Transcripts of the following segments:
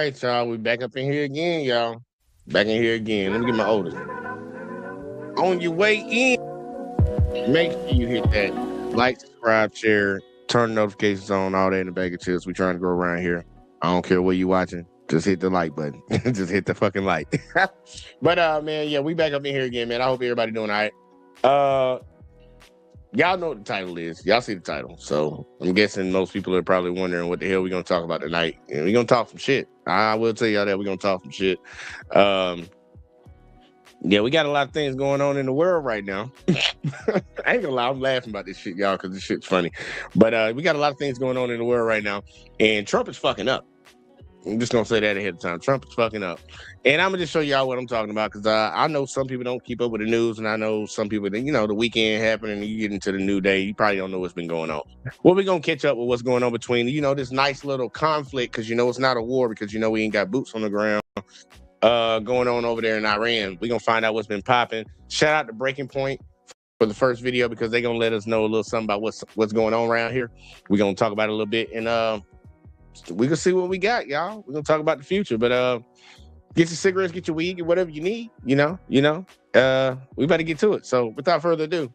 right, y'all. We back up in here again, y'all. Back in here again. Let me get my oldest. On your way in, make sure you hit that like, subscribe, share, turn notifications on, all that in the bag of chips. We trying to go around here. I don't care what you watching. Just hit the like button. Just hit the fucking like. But man, yeah, we back up in here again, man. I hope everybody doing all right. Y'all know what the title is. Y'all see the title. So I'm guessing most people are probably wondering what the hell we're gonna talk about tonight. And we're gonna talk some shit. I will tell y'all that we're gonna talk some shit. Yeah, we got a lot of things going on in the world right now. I ain't gonna lie, I'm laughing about this shit, y'all, because this shit's funny. But we got a lot of things going on in the world right now, and Trump is fucking up. I'm just gonna say that ahead of time. Trump is fucking up, and I'm gonna just show y'all what I'm talking about because I know some people don't keep up with the news, and I know some people that the weekend happened and you get into the new day, you probably don't know what's been going on. Well, we're gonna catch up with what's going on between this nice little conflict because it's not a war because we ain't got boots on the ground. Going on over there in Iran. We're gonna find out what's been popping. Shout out to Breaking Point for the first video because they're gonna let us know a little something about what's going on around here. We're gonna talk about it a little bit and we can see what we got, y'all. We're gonna talk about the future. But get your cigarettes, get your weed, get whatever you need, we better get to it. So without further ado,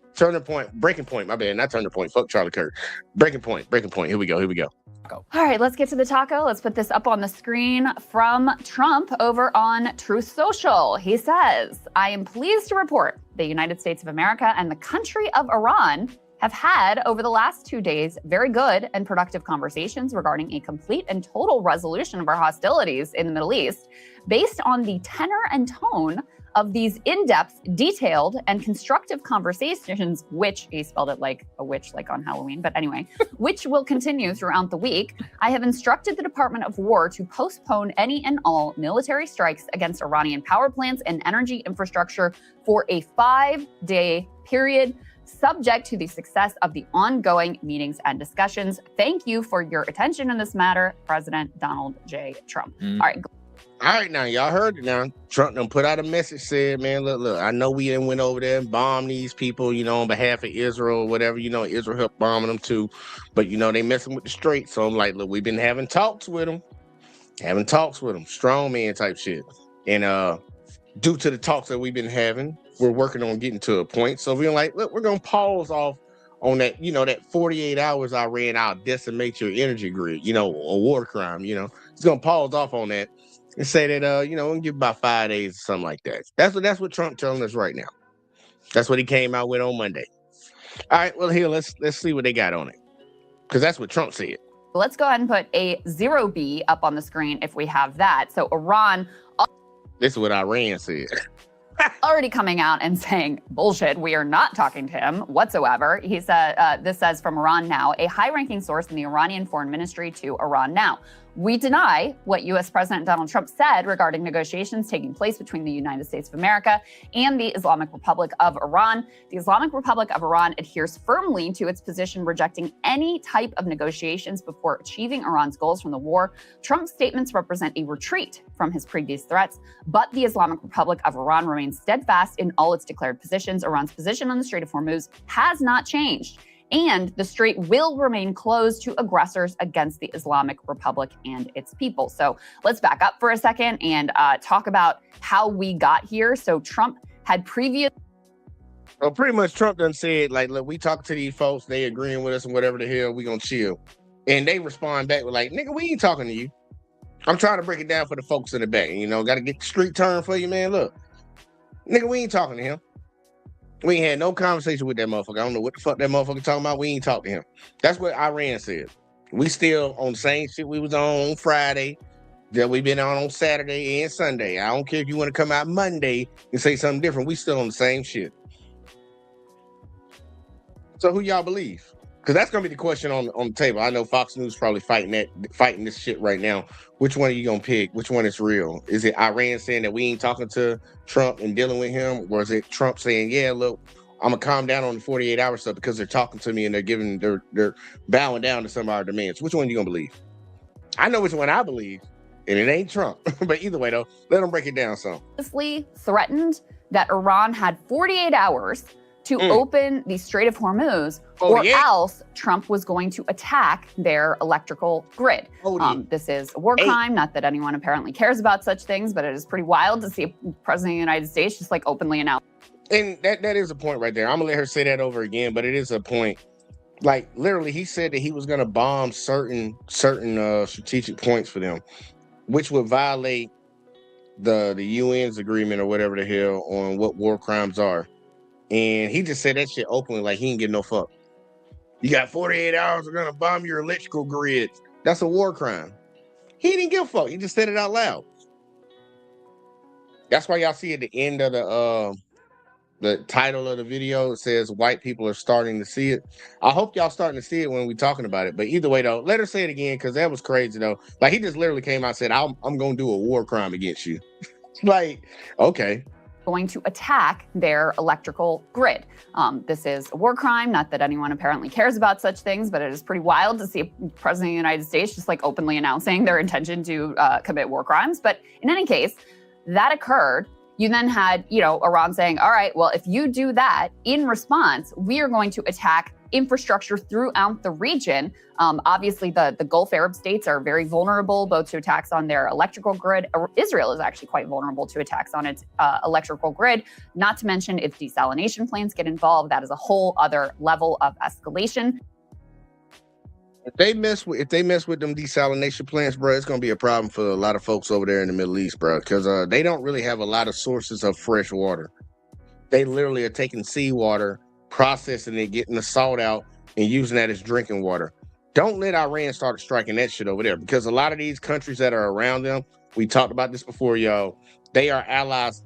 Breaking Point, my bad, not Turning Point, fuck Charlie Kirk. Breaking Point. Here we go. All right, let's get to the taco. Let's put this up on the screen from Trump over on Truth Social. He says, I am pleased to report the United States of America and the country of Iran have had over the last 2 days very good and productive conversations regarding a complete and total resolution of our hostilities in the Middle East based on the tenor and tone of these in-depth, detailed, and constructive conversations, which, he spelled it like a witch, like on Halloween, but anyway, which will continue throughout the week. I have instructed the Department of War to postpone any and all military strikes against Iranian power plants and energy infrastructure for a 5-day period, subject to the success of the ongoing meetings and discussions. Thank you for your attention in this matter, President Donald J. Trump. All right, now, y'all heard it now. Trump done put out a message, said, man, look, I know we done went over there and bombed these people, on behalf of Israel or whatever. Israel helped bombing them too. But, they messing with the straight. So I'm like, look, we've been having talks with them. Strong man type shit. And due to the talks that we've been having, we're working on getting to a point. So we're like, look, we're going to pause off on that, that 48 hours I ran out, decimate your energy grid, a war crime, It's going to pause off on that. And say that we'll give about 5 days or something like that. That's what Trump telling us right now. That's what he came out with on Monday. All right, well here let's see what they got on it, because that's what Trump said. Let's go ahead and put a 0B up on the screen if we have that. So Iran. This is what Iran said. Already coming out and saying, bullshit, we are not talking to him whatsoever. He said, this says from Iran Now, a high-ranking source in the Iranian Foreign Ministry to Iran Now. We deny what U.S. President Donald Trump said regarding negotiations taking place between the United States of America and the Islamic Republic of Iran. The Islamic Republic of Iran adheres firmly to its position, rejecting any type of negotiations before achieving Iran's goals from the war. Trump's statements represent a retreat from his previous threats, but the Islamic Republic of Iran remains steadfast in all its declared positions. Iran's position on the Strait of Hormuz has not changed, and the strait will remain closed to aggressors against the Islamic Republic and its people. So let's back up for a second and talk about how we got here. So Trump had Well, pretty much Trump done said, like, look, we talk to these folks, they agreeing with us and whatever the hell, we gonna chill. And they respond back with like, nigga, we ain't talking to you. I'm trying to break it down for the folks in the back. Got to get the street turned for you, man. Look, nigga, we ain't talking to him. We ain't had no conversation with that motherfucker. I don't know what the fuck that motherfucker talking about. We ain't talked to him. That's what Iran said. We still on the same shit we was on Friday, that we been on Saturday and Sunday. I don't care if you want to come out Monday and say something different. We still on the same shit. So who y'all believe? Because that's gonna be the question on the table. I know Fox News probably fighting this shit right now. Which one are you gonna pick? Which one is real? Is it Iran saying that we ain't talking to Trump and dealing with him, or is it Trump saying, yeah, look, I'm gonna calm down on the 48 hour stuff because they're talking to me and they're bowing down to some of our demands? Which one are you gonna believe? I know which one I believe, and it ain't Trump. But either way, though, let them break it down some. Threatened that Iran had 48 hours to open the Strait of Hormuz, or else Trump was going to attack their electrical grid. This is a war crime. Not that anyone apparently cares about such things, but it is pretty wild to see a president of the United States just like openly announce. And that is a point right there. I'm gonna let her say that over again, but it is a point. Like literally, he said that he was gonna bomb certain strategic points for them, which would violate the UN's agreement or whatever the hell on what war crimes are. And he just said that shit openly, like he ain't get no fuck. You got 48 hours, we're gonna bomb your electrical grid. That's a war crime. He didn't give a fuck. He just said it out loud. That's why y'all see at the end of the title of the video, it says white people are starting to see it. I hope y'all starting to see it when we talking about it. But either way though, let her say it again, because that was crazy though. Like he just literally came out and said, I'm gonna do a war crime against you. Like, okay. Going to attack their electrical grid. This is a war crime. Not that anyone apparently cares about such things, but it is pretty wild to see a president of the United States just like openly announcing their intention to commit war crimes. But in any case, that occurred. You then had, Iran saying, all right, well, if you do that, in response, we are going to attack infrastructure throughout the region. Obviously, the Gulf Arab states are very vulnerable, both to attacks on their electrical grid. Israel is actually quite vulnerable to attacks on its electrical grid, not to mention if desalination plants get involved. That is a whole other level of escalation. If they mess with them desalination plants, bro, it's gonna be a problem for a lot of folks over there in the Middle East, bro, because they don't really have a lot of sources of fresh water. They literally are taking seawater, processing it, getting the salt out, and using that as drinking water. Don't let Iran start striking that shit over there, because a lot of these countries that are around them, we talked about this before, y'all, they are allies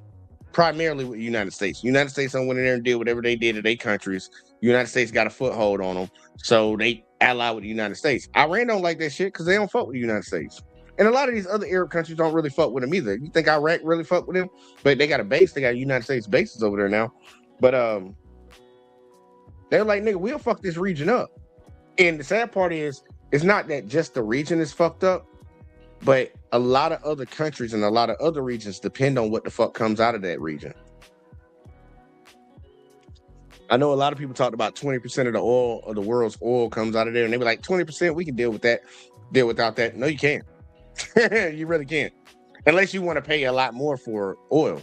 primarily with the United States. United States don't went in there and did whatever they did to their countries. United States got a foothold on them, so they ally with the United States. Iran don't like that shit because they don't fuck with the United States. And a lot of these other Arab countries don't really fuck with them either. You think Iraq really fuck with them? But they got a base. They got United States bases over there now. But they're like, nigga, we'll fuck this region up. And the sad part is, it's not that just the region is fucked up, but a lot of other countries and a lot of other regions depend on what the fuck comes out of that region. I know a lot of people talked about 20% of the oil, of the world's oil comes out of there, and they were like, 20%, we can deal with that, deal without that. No, you can't. You really can't. Unless you want to pay a lot more for oil.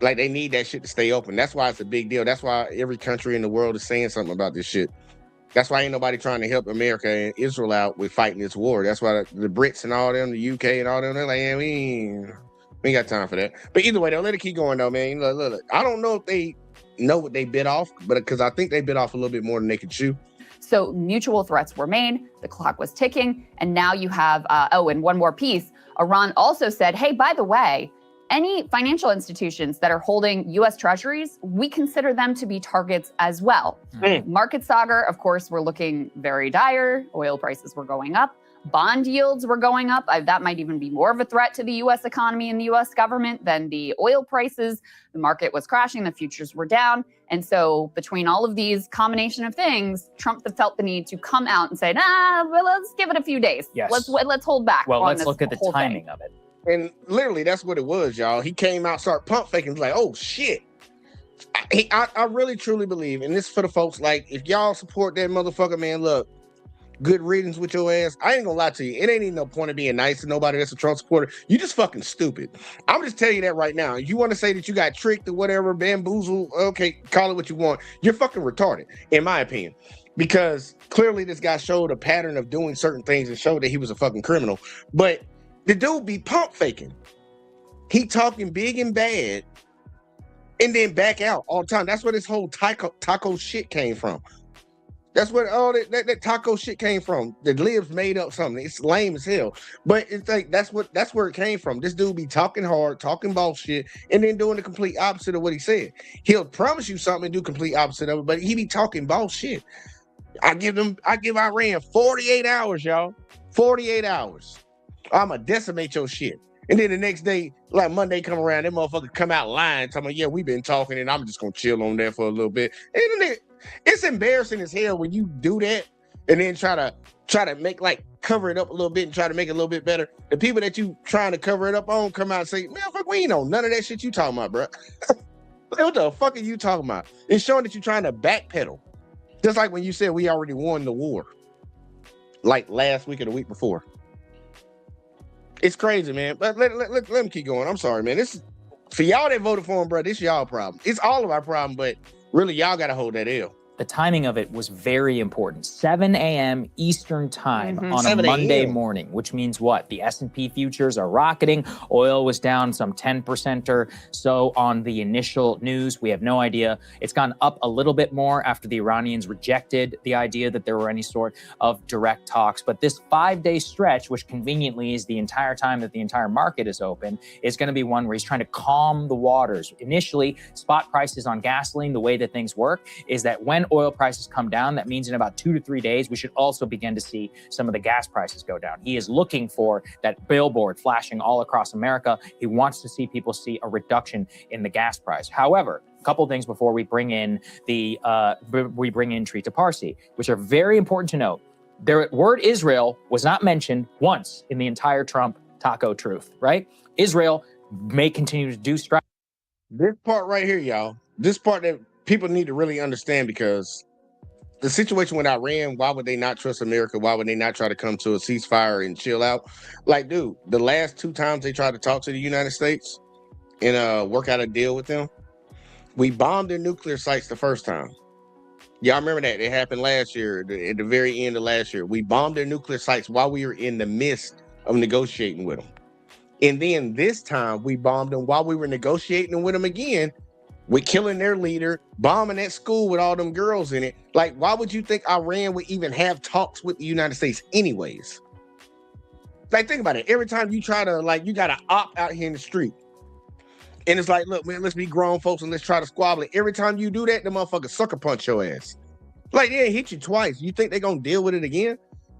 Like, they need that shit to stay open. That's why it's a big deal. That's why every country in the world is saying something about this shit. That's why ain't nobody trying to help America and Israel out with fighting this war. That's why the Brits and all them, the UK and all them, they're like, yeah, we ain't got time for that. But either way, though, let it keep going, though, man. Look. I don't know if they know what they bit off, but because I think they bit off a little bit more than they could chew. So mutual threats were made, the clock was ticking, and now you have, and one more piece. Iran also said, hey, by the way, any financial institutions that are holding U.S. treasuries, we consider them to be targets as well. Market saga, of course, were looking very dire. Oil prices were going up. Bond yields were going up. That might even be more of a threat to the U.S. economy and the U.S. government than the oil prices. The market was crashing. The futures were down. And so between all of these combination of things, Trump felt the need to come out and say, well, let's give it a few days. Yes. Let's hold back. Well, let's look at the timing of it. And literally, that's what it was, y'all. He came out, started pump faking, like, oh, shit. I really, truly believe, and this is for the folks, like, if y'all support that motherfucker, man, look, good riddance with your ass. I ain't gonna lie to you. It ain't even no point of being nice to nobody that's a Trump supporter. You just fucking stupid. I'm just telling you that right now. You want to say that you got tricked or whatever, bamboozled, okay, call it what you want. You're fucking retarded, in my opinion. Because clearly this guy showed a pattern of doing certain things and showed that he was a fucking criminal. But the dude be pump faking. He talking big and bad and then back out all the time. That's where this whole taco shit came from. That's where all that taco shit came from. The libs made up something. It's lame as hell. But it's like that's where it came from. This dude be talking hard, talking bullshit, and then doing the complete opposite of what he said. He'll promise you something and do complete opposite of it, but he be talking bullshit. I give Iran 48 hours, y'all. 48 hours. I'ma decimate your shit. And then the next day, like Monday come around, that motherfucker come out lying, talking about, yeah, we've been talking and I'm just gonna chill on there for a little bit. And then it's embarrassing as hell when you do that and then try to make, like, cover it up a little bit and try to make it a little bit better. The people that you trying to cover it up on come out and say, man, fuck, we ain't know none of that shit you talking about, bro. What the fuck are you talking about? It's showing that you're trying to backpedal. Just like when you said we already won the war. Like last week or the week before. It's crazy, man. But let me keep going. I'm sorry, man. This is, for y'all that voted for him, bro, this y'all problem. It's all of our problem, but really y'all got to hold that L. The timing of it was very important. 7 a.m. Eastern time on a Monday morning, which means what? The S&P futures are rocketing. Oil was down some 10% or so on the initial news. We have no idea. It's gone up a little bit more after the Iranians rejected the idea that there were any sort of direct talks. But this 5-day stretch, which conveniently is the entire time that the entire market is open, is going to be one where he's trying to calm the waters. Initially, spot prices on gasoline, the way that things work is that when oil prices come down, that means in about 2 to 3 days, we should also begin to see some of the gas prices go down. He is looking for that billboard flashing all across America. He wants to see people see a reduction in the gas price. However, a couple things before we bring in Trita Parsi, which are very important to note. The word Israel was not mentioned once in the entire Trump taco truth, right? Israel may continue to do strike. This part right here, y'all, this part that people need to really understand, because the situation with Iran, why would they not trust America? Why would they not try to come to a ceasefire and chill out? Like, dude, the last 2 times they tried to talk to the United States and work out a deal with them, we bombed their nuclear sites the first time. Y'all remember that? It happened last year, at the very end of last year. We bombed their nuclear sites while we were in the midst of negotiating with them. And then this time, we bombed them while we were negotiating with them again. We're killing their leader, bombing that school with all them girls in it. Like, why would you think Iran would even have talks with the United States anyways? Like, think about it. Every time you try to, like, you got to opt out here in the street. And it's like, look, man, let's be grown folks and let's try to squabble it. Every time you do that, the motherfucker sucker punch your ass. Like, yeah, hit you twice. You think they're going to deal with it again?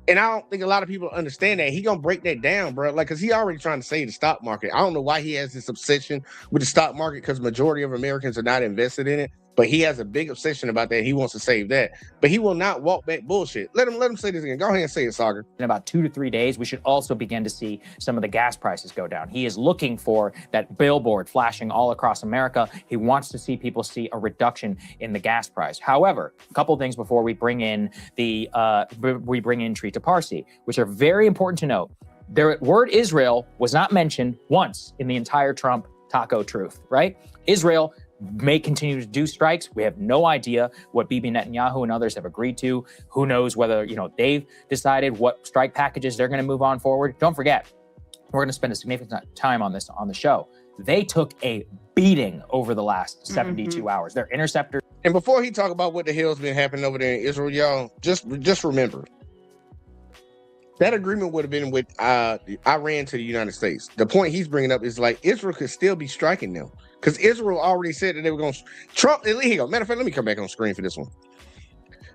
And I don't think a lot of people understand that. He gonna break that down, bro. Like, cause he already trying to save the stock market. I don't know why he has this obsession with the stock market, because majority of Americans are not invested in it. But he has a big obsession about that. He wants to save that, but he will not walk back bullshit. Let him say this again. Go ahead and say it, Sagar. In about 2 to 3 days, we should also begin to see some of the gas prices go down. He is looking for that billboard flashing all across America. He wants to see people see a reduction in the gas price. However, a couple things before we bring in Trita Parsi, which are very important to note. The word Israel was not mentioned once in the entire Trump taco truth, right? Israel may continue to do strikes. We have no idea what Bibi Netanyahu and others have agreed to. Who knows whether, they've decided what strike packages they're going to move on forward. Don't forget, we're going to spend a significant time on this on the show. They took a beating over the last 72 hours. Their interceptors. And before he talk about what the hell's been happening over there in Israel, y'all, just remember, that agreement would have been with Iran to the United States. The point he's bringing up is, like, Israel could still be striking them, because Israel already said that they were going to. Trump, here you go. Matter of fact, let me come back on screen for this one.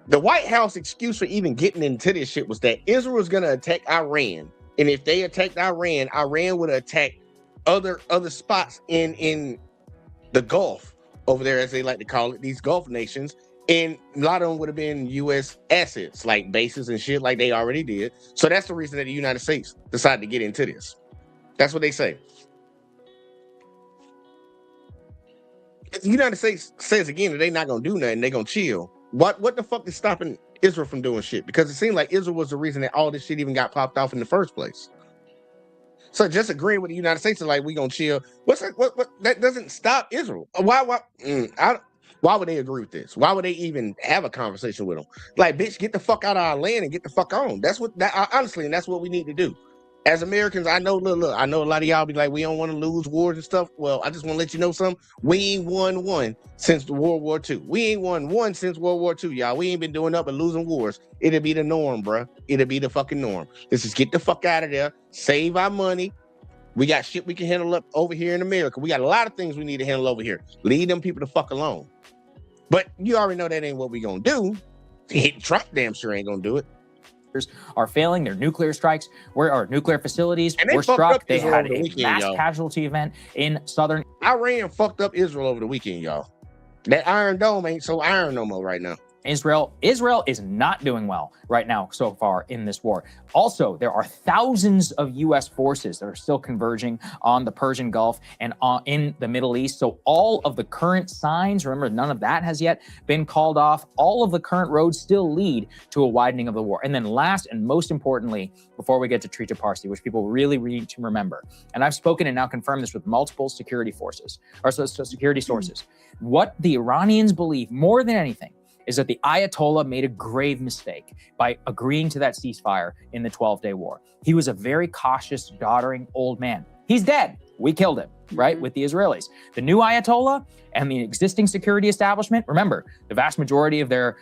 The White House excuse for even getting into this shit was that Israel was going to attack Iran. And if they attacked Iran, Iran would attack other spots in the Gulf over there, as they like to call it, these Gulf nations. And a lot of them would have been U.S. assets, like bases and shit, like they already did. So that's the reason that the United States decided to get into this. That's what they say. If the United States says again that they're not going to do nothing, they're going to chill. What the fuck is stopping Israel from doing shit? Because it seemed like Israel was the reason that all this shit even got popped off in the first place. So just agreeing with the United States is like, we going to chill. What that doesn't stop Israel. Why would they agree with this? Why would they even have a conversation with them? Like, bitch, get the fuck out of our land and get the fuck on. That's what honestly, and that's what we need to do. As Americans, I know, look, I know a lot of y'all be like, we don't want to lose wars and stuff. Well, I just want to let you know something. We ain't won one since World War II. We ain't won one since World War II, y'all. We ain't been doing up and losing wars. It'll be the norm, bruh. It'll be the fucking norm. Let's just get the fuck out of there. Save our money. We got shit we can handle up over here in America. We got a lot of things we need to handle over here. Leave them people the fuck alone. But you already know that ain't what we gonna do. Trump damn sure ain't gonna do it. Are failing their nuclear strikes, where our nuclear facilities were struck. They had a mass casualty event in Iran fucked up Israel over the weekend, y'all. That Iron Dome ain't so iron no more right now. Israel is not doing well right now so far in this war. Also, there are thousands of U.S. forces that are still converging on the Persian Gulf and in the Middle East. So all of the current signs, remember, none of that has yet been called off. All of the current roads still lead to a widening of the war. And then last and most importantly, before we get to Trita Parsi, which people really need to remember, and I've spoken and now confirmed this with multiple security forces, or security sources, what the Iranians believe more than anything is that the Ayatollah made a grave mistake by agreeing to that ceasefire in the 12-day war. He was a very cautious, doddering old man. He's dead. We killed him, right, with the Israelis. The new Ayatollah and the existing security establishment, remember, the vast majority of their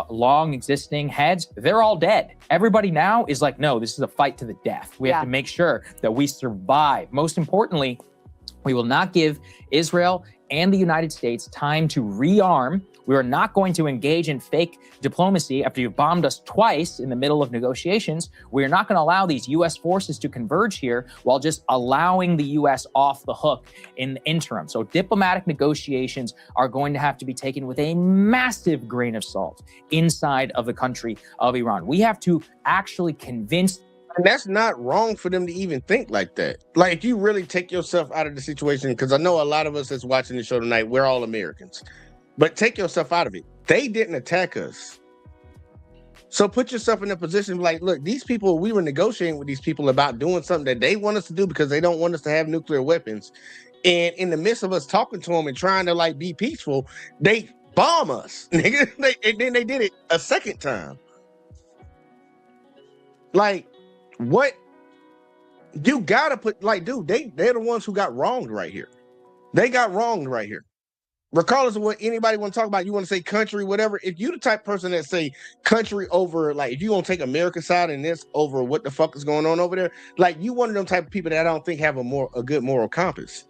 long existing heads, they're all dead. Everybody now is like, no, this is a fight to the death. We have to make sure that we survive. Most importantly, we will not give Israel and the United States time to rearm. We are not going to engage in fake diplomacy after you've bombed us twice in the middle of negotiations. We are not going to allow these U.S. forces to converge here while just allowing the U.S. off the hook in the interim. So diplomatic negotiations are going to have to be taken with a massive grain of salt inside of the country of Iran. We have to actually convince. And that's not wrong for them to even think like that. Like, if you really take yourself out of the situation, because I know a lot of us that's watching the show tonight, we're all Americans. But take yourself out of it. They didn't attack us. So put yourself in a position like, look, these people, we were negotiating with these people about doing something that they want us to do because they don't want us to have nuclear weapons. And in the midst of us talking to them and trying to like be peaceful, they bomb us. And then they did it a second time. Like, what? You gotta put, like, dude, they're the ones who got wronged right here. They got wronged right here. Regardless of what anybody want to talk about, you want to say country, whatever. If you the type of person that say country over, like, if you gonna take America's side in this over what the fuck is going on over there, like, you one of them type of people that I don't think have a good moral compass.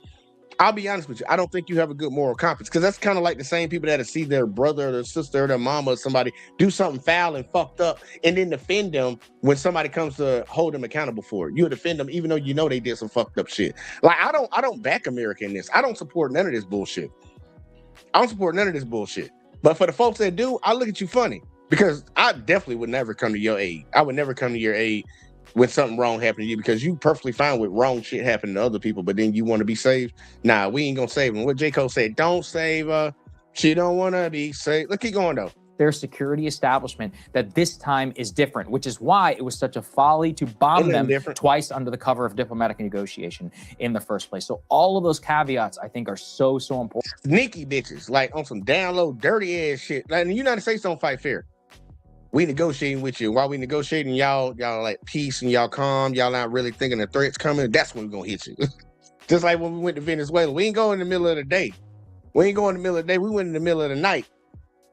I'll be honest with you. I don't think you have a good moral compass, because that's kind of like the same people that see their brother or their sister or their mama or somebody do something foul and fucked up and then defend them when somebody comes to hold them accountable for it. You'll defend them even though you know they did some fucked up shit. Like, I don't back America in this. I don't support none of this bullshit. I don't support none of this bullshit. But for the folks that do, I look at you funny, because I definitely would never come to your aid. I would never come to your aid when something wrong happened to you, because you perfectly fine with wrong shit happening to other people, but then you want to be saved. Nah, we ain't gonna save them. What J. Cole said, don't save her. She don't want to be saved. Let's keep going though. Their security establishment, that this time is different, which is why it was such a folly to bomb them twice under the cover of diplomatic negotiation in the first place. So all of those caveats, I think, are so important. Sneaky bitches, like on some down low, dirty ass shit. Like, the United States don't fight fair. We negotiating with you. While we negotiating, y'all like peace and y'all calm. Y'all not really thinking the threats coming. That's when we're gonna hit you. Just like when we went to Venezuela, we ain't go in the middle of the day. We ain't go in the middle of the day. We went in the middle of the night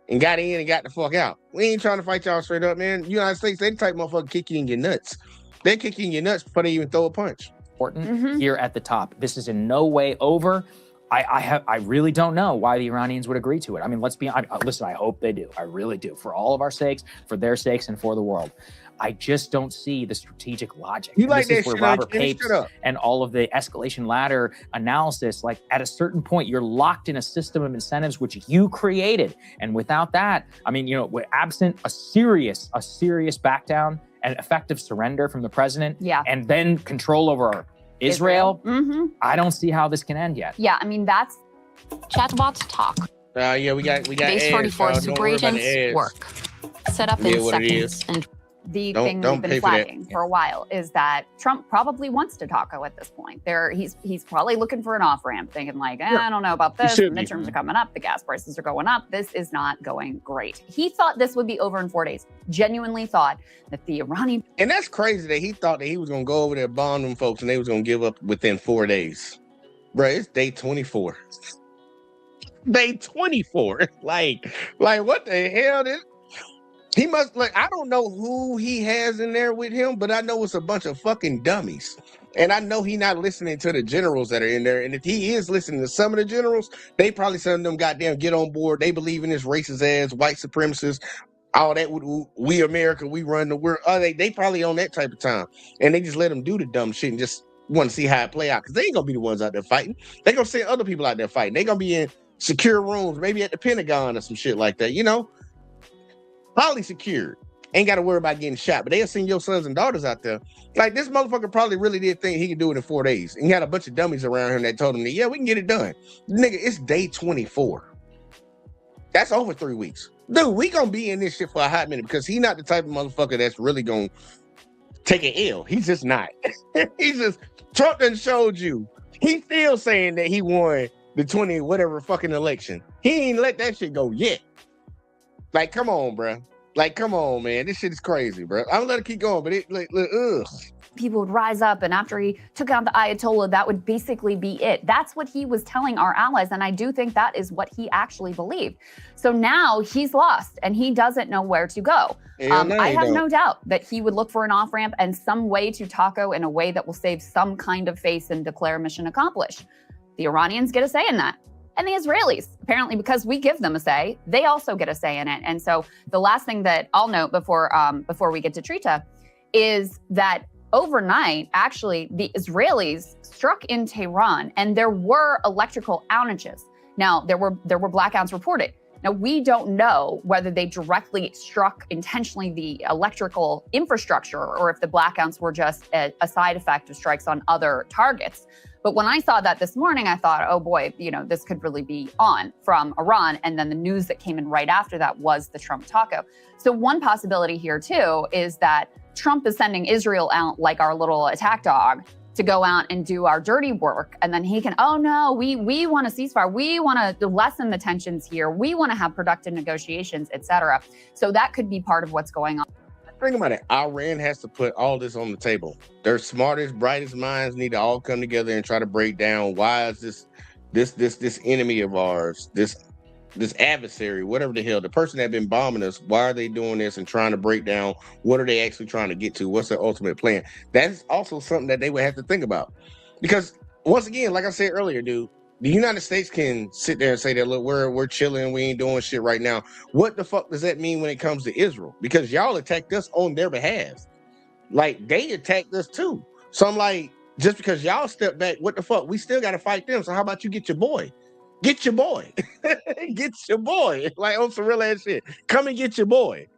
and got in and got the fuck out. We ain't trying to fight y'all straight up, man. United States, they the type of motherfucker kick you in your nuts. They kick you in your nuts before they even throw a punch. Important here at the top. This is in no way over. I really don't know why the Iranians would agree to it. I mean, listen, I hope they do. I really do. For all of our sakes, for their sakes, and for the world. I just don't see the strategic logic. You like this that is where shit, Robert Papes and all of the escalation ladder analysis, like, at a certain point, you're locked in a system of incentives which you created. And without that, I mean, you know, absent a serious back down and effective surrender from the president, and then control over Israel. I don't see how this can end yet. Yeah, I mean, that's chatbots talk. Yeah, we got Base 44 super agents work. Set up in seconds. And the thing we've been flagging for a while is that Trump probably wants to talk at this point. He's probably looking for an off-ramp, thinking like, I don't know about this. The midterms are coming up. The gas prices are going up. This is not going great. He thought this would be over in 4 days. Genuinely thought that the Iranian... And that's crazy that he thought that he was going to go over there, bomb them folks, and they was going to give up within 4 days. Bro, it's day 24. Day 24. Like what the hell? He must, like, I don't know who he has in there with him, but I know it's a bunch of fucking dummies. And I know he not listening to the generals that are in there. And if he is listening to some of the generals, they probably some of them goddamn get on board. They believe in this racist ass, white supremacists, all that. We America, we run the world. They probably on that type of time. And they just let them do the dumb shit and just want to see how it play out. Because they ain't going to be the ones out there fighting. They going to send other people out there fighting. They going to be in secure rooms, maybe at the Pentagon or some shit like that, you know? highly secured. Ain't got to worry about getting shot, but they'll send your sons and daughters out there. Like, this motherfucker probably really did think he could do it in 4 days. And he had a bunch of dummies around him that told him that, yeah, we can get it done. Nigga, it's day 24. That's over 3 weeks. Dude, we gonna be in this shit for a hot minute because he not the type of motherfucker that's really gonna take an L. He's just not. He's just, Trump done showed you. He's still saying that he won the 20 whatever fucking election. He ain't let that shit go yet. Like, come on, bruh. Like, come on, man. This shit is crazy, bro. I'm gonna let it keep going, but it, like, ugh. People would rise up, and after he took out the Ayatollah, that would basically be it. That's what he was telling our allies, and I do think that is what he actually believed. So now he's lost, and he doesn't know where to go. I have no doubt that he would look for an off-ramp and some way to taco in a way that will save some kind of face and declare mission accomplished. The Iranians get a say in that. And the Israelis, apparently, because we give them a say, they also get a say in it. And so the last thing that I'll note before we get to Trita is that overnight, actually, the Israelis struck in Tehran, and there were electrical outages. Now, there were blackouts reported. Now, we don't know whether they directly struck intentionally the electrical infrastructure or if the blackouts were just a side effect of strikes on other targets. But when I saw that this morning, I thought, oh boy, this could really be on from Iran. And then the news that came in right after that was the Trump taco. So one possibility here too is that Trump is sending Israel out like our little attack dog to go out and do our dirty work. And then he can, oh no, we want a ceasefire. We want to lessen the tensions here. We want to have productive negotiations, et cetera. So that could be part of what's going on. Think about it. Iran has to put all this on the table. Their smartest, brightest minds need to all come together and try to break down why is this enemy of ours, this adversary, whatever the hell, the person that been bombing us, why are they doing this and trying to break down what are they actually trying to get to? What's their ultimate plan? That's also something that they would have to think about. Because once again, like I said earlier, dude, the United States can sit there and say that, look, we're chilling, we ain't doing shit right now. What the fuck does that mean when it comes to Israel? Because y'all attacked us on their behalf. Like, they attacked us too. So I'm like, just because y'all step back, what the fuck? We still got to fight them. So how about you get your boy? Get your boy. Get your boy. Like, on some real ass shit. Come and get your boy.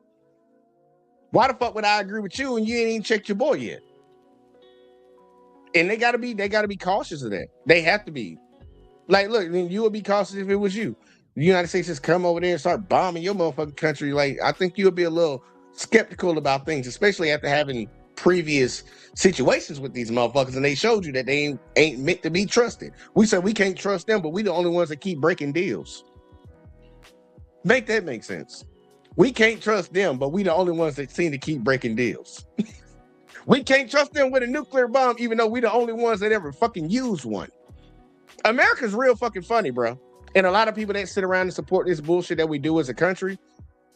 Why the fuck would I agree with you and you ain't even checked your boy yet? And they gotta be cautious of that. They have to be. Like, look, then you would be cautious if it was you. The United States just come over there and start bombing your motherfucking country. Like, I think you would be a little skeptical about things, especially after having previous situations with these motherfuckers, and they showed you that they ain't meant to be trusted. We said we can't trust them, but we the only ones that keep breaking deals. Make that make sense. We can't trust them, but we the only ones that seem to keep breaking deals. We can't trust them with a nuclear bomb, even though we the only ones that ever fucking used one. America's real fucking funny, bro. And a lot of people that sit around and support this bullshit that we do as a country,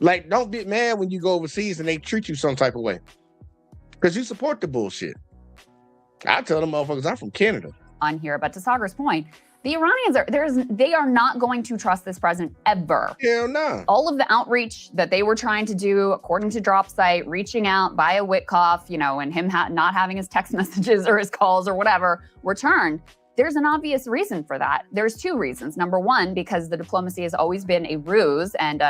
like, don't get mad when you go overseas and they treat you some type of way. Because you support the bullshit. I tell them motherfuckers, I'm from Canada. On here, but to Sagar's point, the Iranians they are not going to trust this president ever. Hell no. All of the outreach that they were trying to do, according to Dropsite, reaching out via Witkoff, and him not having his text messages or his calls or whatever returned. There's an obvious reason for that. There's two reasons. Number one, because the diplomacy has always been a ruse and,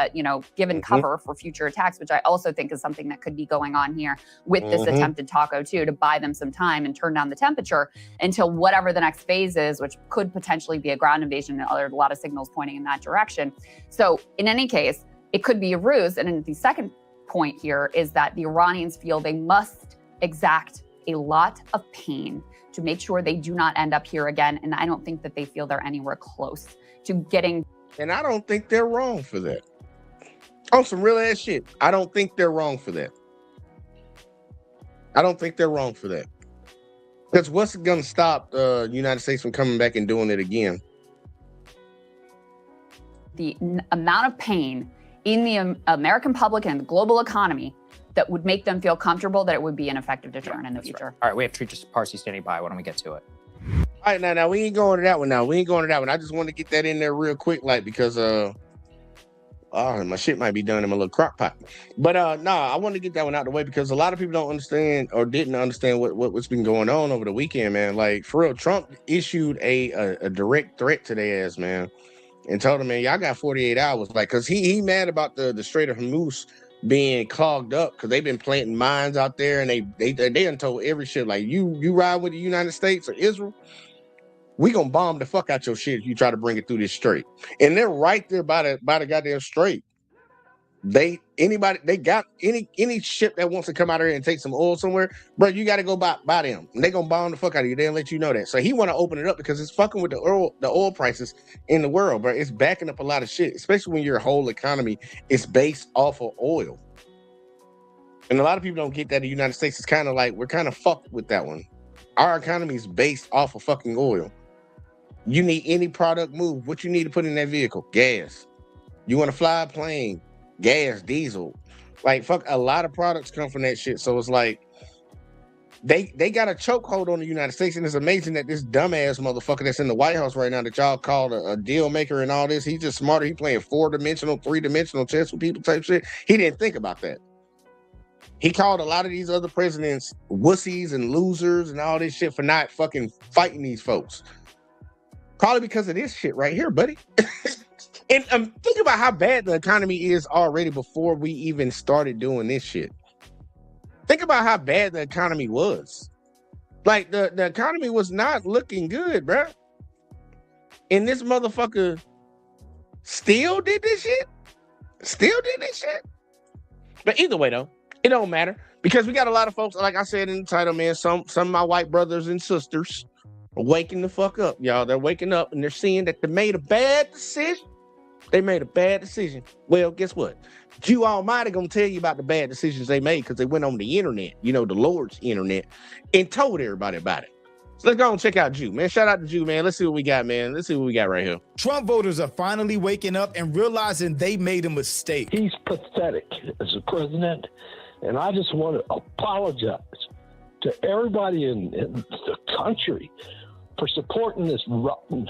given cover for future attacks, which I also think is something that could be going on here with this attempted taco too, to buy them some time and turn down the temperature until whatever the next phase is, which could potentially be a ground invasion. And there's a lot of signals pointing in that direction. So in any case, it could be a ruse. And then the second point here is that the Iranians feel they must exact a lot of pain to make sure they do not end up here again. And I don't think that they feel they're anywhere close to getting. And I don't think they're wrong for that. On some real ass shit. I don't think they're wrong for that. I don't think they're wrong for that. Because what's going to stop the United States from coming back and doing it again? The amount of pain in the American public and the global economy that would make them feel comfortable that it would be an effective deterrent in the future. Right. All right, we have Trita Parsi standing by. Why don't we get to it? All right, now we ain't going to that one now. I just want to get that in there real quick, like, because my shit might be done in my little crock pot. But I want to get that one out of the way because a lot of people don't understand or didn't understand what's been going on over the weekend, man. Like, for real, Trump issued a direct threat to their ass, man, and told them, man, y'all got 48 hours. Like, because he mad about the Strait of Hormuz being clogged up because they've been planting mines out there, and they done told every shit like you ride with the United States or Israel, we gonna bomb the fuck out your shit if you try to bring it through this strait. And they're right there by the goddamn strait. They got any ship that wants to come out here and take some oil somewhere, bro, you got to go by them. And they gonna bomb the fuck out of you. They'll let you know that. So he want to open it up because it's fucking with the oil prices in the world, bro. It's backing up a lot of shit, especially when your whole economy is based off of oil. And a lot of people don't get that. The United States is kind of like, we're kind of fucked with that one. Our economy is based off of fucking oil. You need any product move. What you need to put in that vehicle? Gas. You want to fly a plane? Gas, diesel, like fuck, a lot of products come from that shit. So it's like they got a chokehold on the United States, and it's amazing that this dumbass motherfucker that's in the White House right now that y'all called a deal maker and all this, he's just smarter. He playing 4-dimensional, 3-dimensional chess with people type shit. He didn't think about that. He called a lot of these other presidents wussies and losers and all this shit for not fucking fighting these folks. Probably because of this shit right here, buddy. And think about how bad the economy is already before we even started doing this shit. Think about how bad the economy was. Like, the economy was not looking good, bro. And this motherfucker still did this shit? But either way, though, it don't matter. Because we got a lot of folks, like I said in the title, man, some of my white brothers and sisters are waking the fuck up, y'all. They're waking up and they're seeing that they made a bad decision. They made a bad decision. Well, guess what? Jew Almighty gonna tell you about the bad decisions they made because they went on the internet, the Lord's internet, and told everybody about it. So let's go and check out Jew, man. Shout out to Jew, man. Let's see what we got, man. Let's see what we got right here. Trump voters are finally waking up and realizing they made a mistake. He's pathetic as a president, and I just want to apologize to everybody in the country for supporting this rotten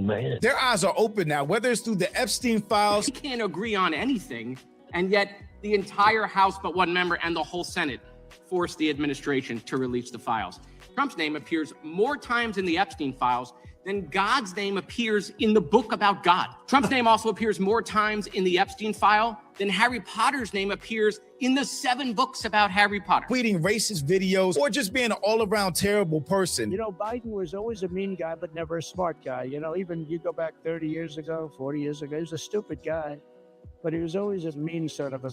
man. Their eyes are open now, whether it's through the Epstein files. We can't agree on anything, and yet the entire House but one member and the whole Senate forced the administration to release the files. Trump's name appears more times in the Epstein files than God's name appears in the book about God. Trump's name also appears more times in the Epstein file than Harry Potter's name appears in the 7 books about Harry Potter. Tweeting racist videos or just being an all-around terrible person. Biden was always a mean guy, but never a smart guy. Even you go back 30 years ago, 40 years ago, he was a stupid guy, but he was always a mean sort of a,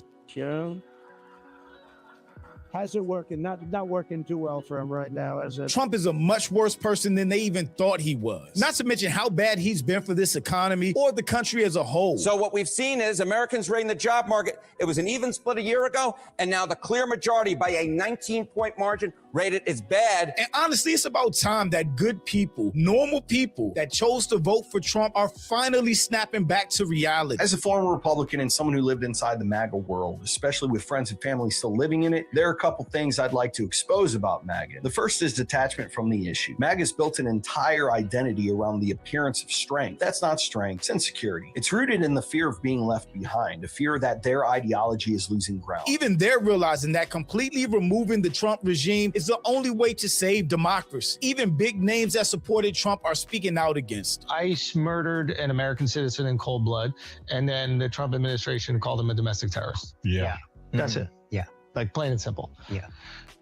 How's it working? Not working too well for him right now. Trump is a much worse person than they even thought he was. Not to mention how bad he's been for this economy or the country as a whole. So what we've seen is Americans rating the job market. It was an even split a year ago, and now the clear majority by a 19-point margin rate it as bad. And honestly, it's about time that good people, normal people that chose to vote for Trump are finally snapping back to reality. As a former Republican and someone who lived inside the MAGA world, especially with friends and family still living in it, there are a couple things I'd like to expose about MAGA. The first is detachment from the issue. MAGA's built an entire identity around the appearance of strength. That's not strength, it's insecurity. It's rooted in the fear of being left behind, a fear that their ideology is losing ground. Even they're realizing that completely removing the Trump regime is the only way to save democracy. Even big names that supported Trump are speaking out against. ICE murdered an American citizen in cold blood, and then the Trump administration called him a domestic terrorist. Yeah. That's it. Yeah. Like plain and simple. Yeah.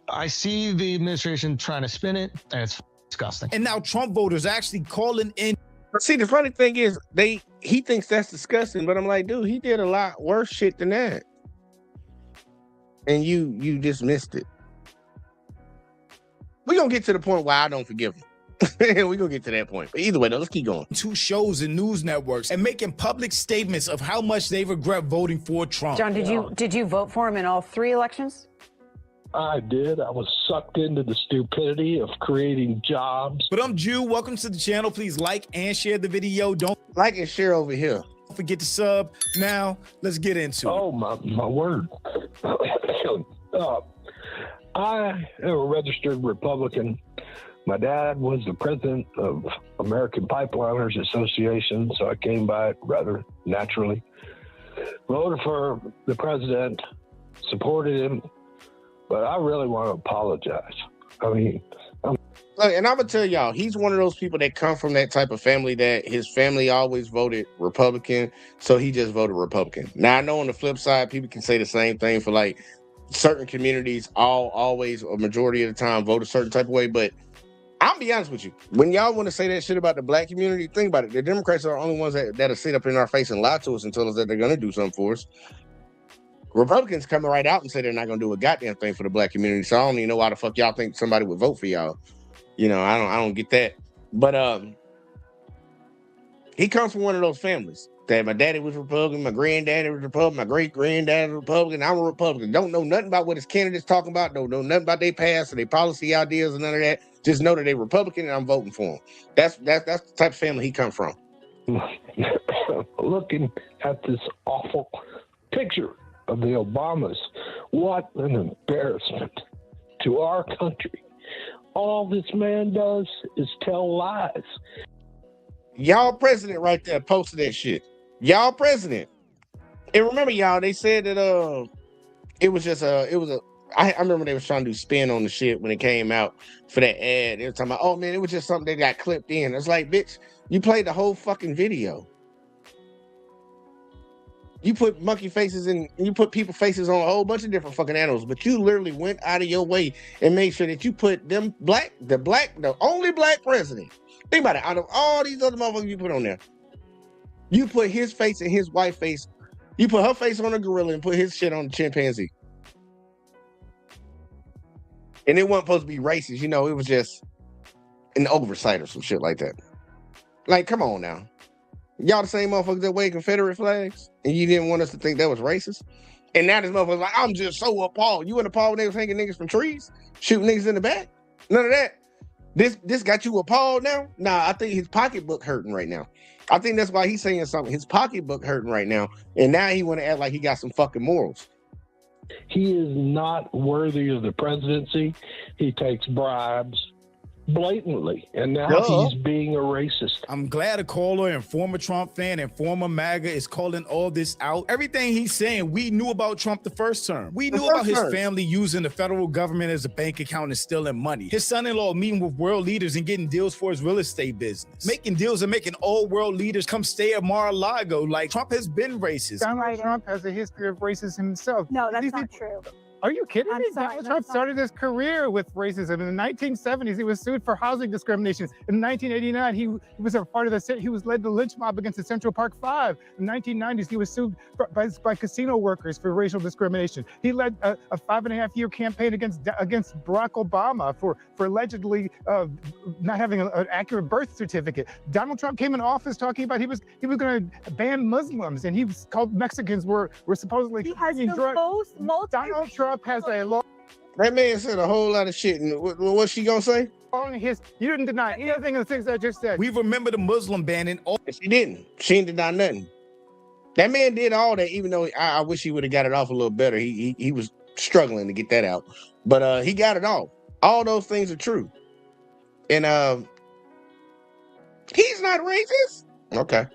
I see the administration trying to spin it, and it's disgusting. And now Trump voters actually calling in. See, the funny thing is, he thinks that's disgusting, but I'm like, dude, he did a lot worse shit than that. And you just missed it. We're going to get to the point where I don't forgive him. We're going to get to that point. But either way, though, let's keep going. 2 shows and news networks and making public statements of how much they regret voting for Trump. John, did you vote for him in all 3 elections? I did. I was sucked into the stupidity of creating jobs. But I'm Jew. Welcome to the channel. Please like and share the video. Don't like and share over here. Don't forget to sub. Now, let's get into it. Oh, my word. I am a registered Republican. My dad was the president of American Pipeliners Association, so I came by it rather naturally. Voted for the president, supported him, but I really want to apologize. I mean, Look, and I'm gonna tell y'all, he's one of those people that come from that type of family that his family always voted Republican, so he just voted Republican. Now I know on the flip side, people can say the same thing for like certain communities. Always a majority of the time vote a certain type of way, but I'll be honest with you. When y'all want to say that shit about the black community, think about it. The Democrats are the only ones that'll sit up in our face and lie to us and tell us that they're gonna do something for us. Republicans coming right out and say they're not gonna do a goddamn thing for the black community. So I don't even know why the fuck y'all think somebody would vote for y'all. You know, I don't get that. But he comes from one of those families that my daddy was Republican, my granddaddy was Republican, my great granddaddy was Republican. I'm a Republican. Don't know nothing about what his candidates talking about. Don't know nothing about their past or their policy ideas and none of that. Just know that they're Republican and I'm voting for them. That's the type of family he comes from. Looking at this awful picture of the Obamas, what an embarrassment to our country. All this man does is tell lies. Y'all president right there posted that shit. Y'all president. And remember, y'all, they said that it was I remember they was trying to do spin on the shit when it came out for that ad. They were talking about, oh man, it was just something that got clipped in. It's like, bitch, you played the whole fucking video. You put monkey faces and you put people faces on a whole bunch of different fucking animals, but you literally went out of your way and made sure that you put the only black president. Think about it. Out of all these other motherfuckers you put on there, you put his face and his wife's face. You put her face on a gorilla and put his shit on the chimpanzee. And it wasn't supposed to be racist, you know, it was just an oversight or some shit like that. Like, come on now. Y'all the same motherfuckers that wave Confederate flags, and you didn't want us to think that was racist? And now this motherfucker's like, I'm just so appalled. You wasn't appalled when they was hanging niggas from trees, shooting niggas in the back? None of that. This got you appalled now? Nah, I think his pocketbook hurting right now. I think that's why he's saying something. His pocketbook hurting right now, and now he want to act like he got some fucking morals. He is not worthy of the presidency. He takes bribes blatantly, and now he's being a racist. I'm glad a caller and former Trump fan and former MAGA is calling all this out. Everything he's saying, we knew about Trump the first term. We knew about his family using the federal government as a bank account and stealing money. His son-in-law meeting with world leaders and getting deals for his real estate business. Making deals and making all world leaders come stay at Mar-a-Lago. Like, Trump has been racist. Donald Trump has a history of racism himself. No, that's not true. Are you kidding me? Donald Trump started his career with racism. In the 1970s, he was sued for housing discrimination. In 1989, he was a part of he was led the lynch mob against the Central Park Five. In the 1990s, he was sued by casino workers for racial discrimination. He led a 5.5-year campaign against Barack Obama for allegedly not having an accurate birth certificate. Donald Trump came in office talking about he was going to ban Muslims, and he was called Mexicans were supposedly carrying drugs. Donald Trump has a long. That man said a whole lot of shit. And what's she gonna say? You didn't deny anything of the things I just said. We remember the Muslim ban and all. She didn't. She didn't deny nothing. That man did all that, even though I wish he would have got it off a little better. He was struggling to get that out, but he got it off. All those things are true, and he's not racist. Okay.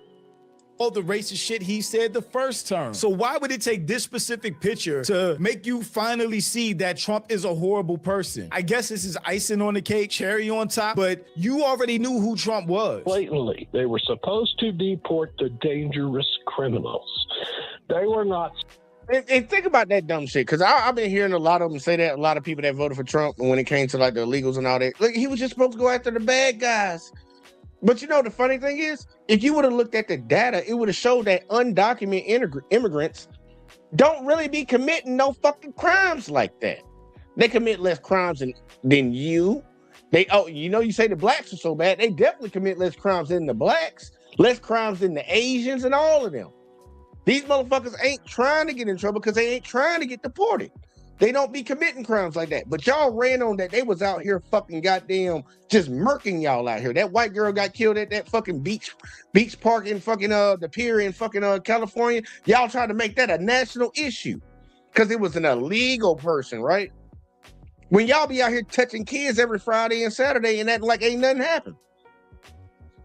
All the racist shit he said the first term. So why would it take this specific picture to make you finally see that Trump is a horrible person? I guess this is icing on the cake, cherry on top, but you already knew who Trump was. Blatantly, they were supposed to deport the dangerous criminals. They were not. And think about that dumb shit, because I've been hearing a lot of them say that, a lot of people that voted for Trump, and when it came to like the illegals and all that, like he was just supposed to go after the bad guys. But you know, the funny thing is, if you would have looked at the data, it would have showed that undocumented immigrants don't really be committing no fucking crimes like that. They commit less crimes than you. You say the blacks are so bad. They definitely commit less crimes than the blacks, less crimes than the Asians and all of them. These motherfuckers ain't trying to get in trouble because they ain't trying to get deported. They don't be committing crimes like that. But y'all ran on that. They was out here fucking goddamn just murking y'all out here. That white girl got killed at that fucking beach park in fucking the pier in fucking California. Y'all tried to make that a national issue because it was an illegal person, right? When y'all be out here touching kids every Friday and Saturday and acting like ain't nothing happened.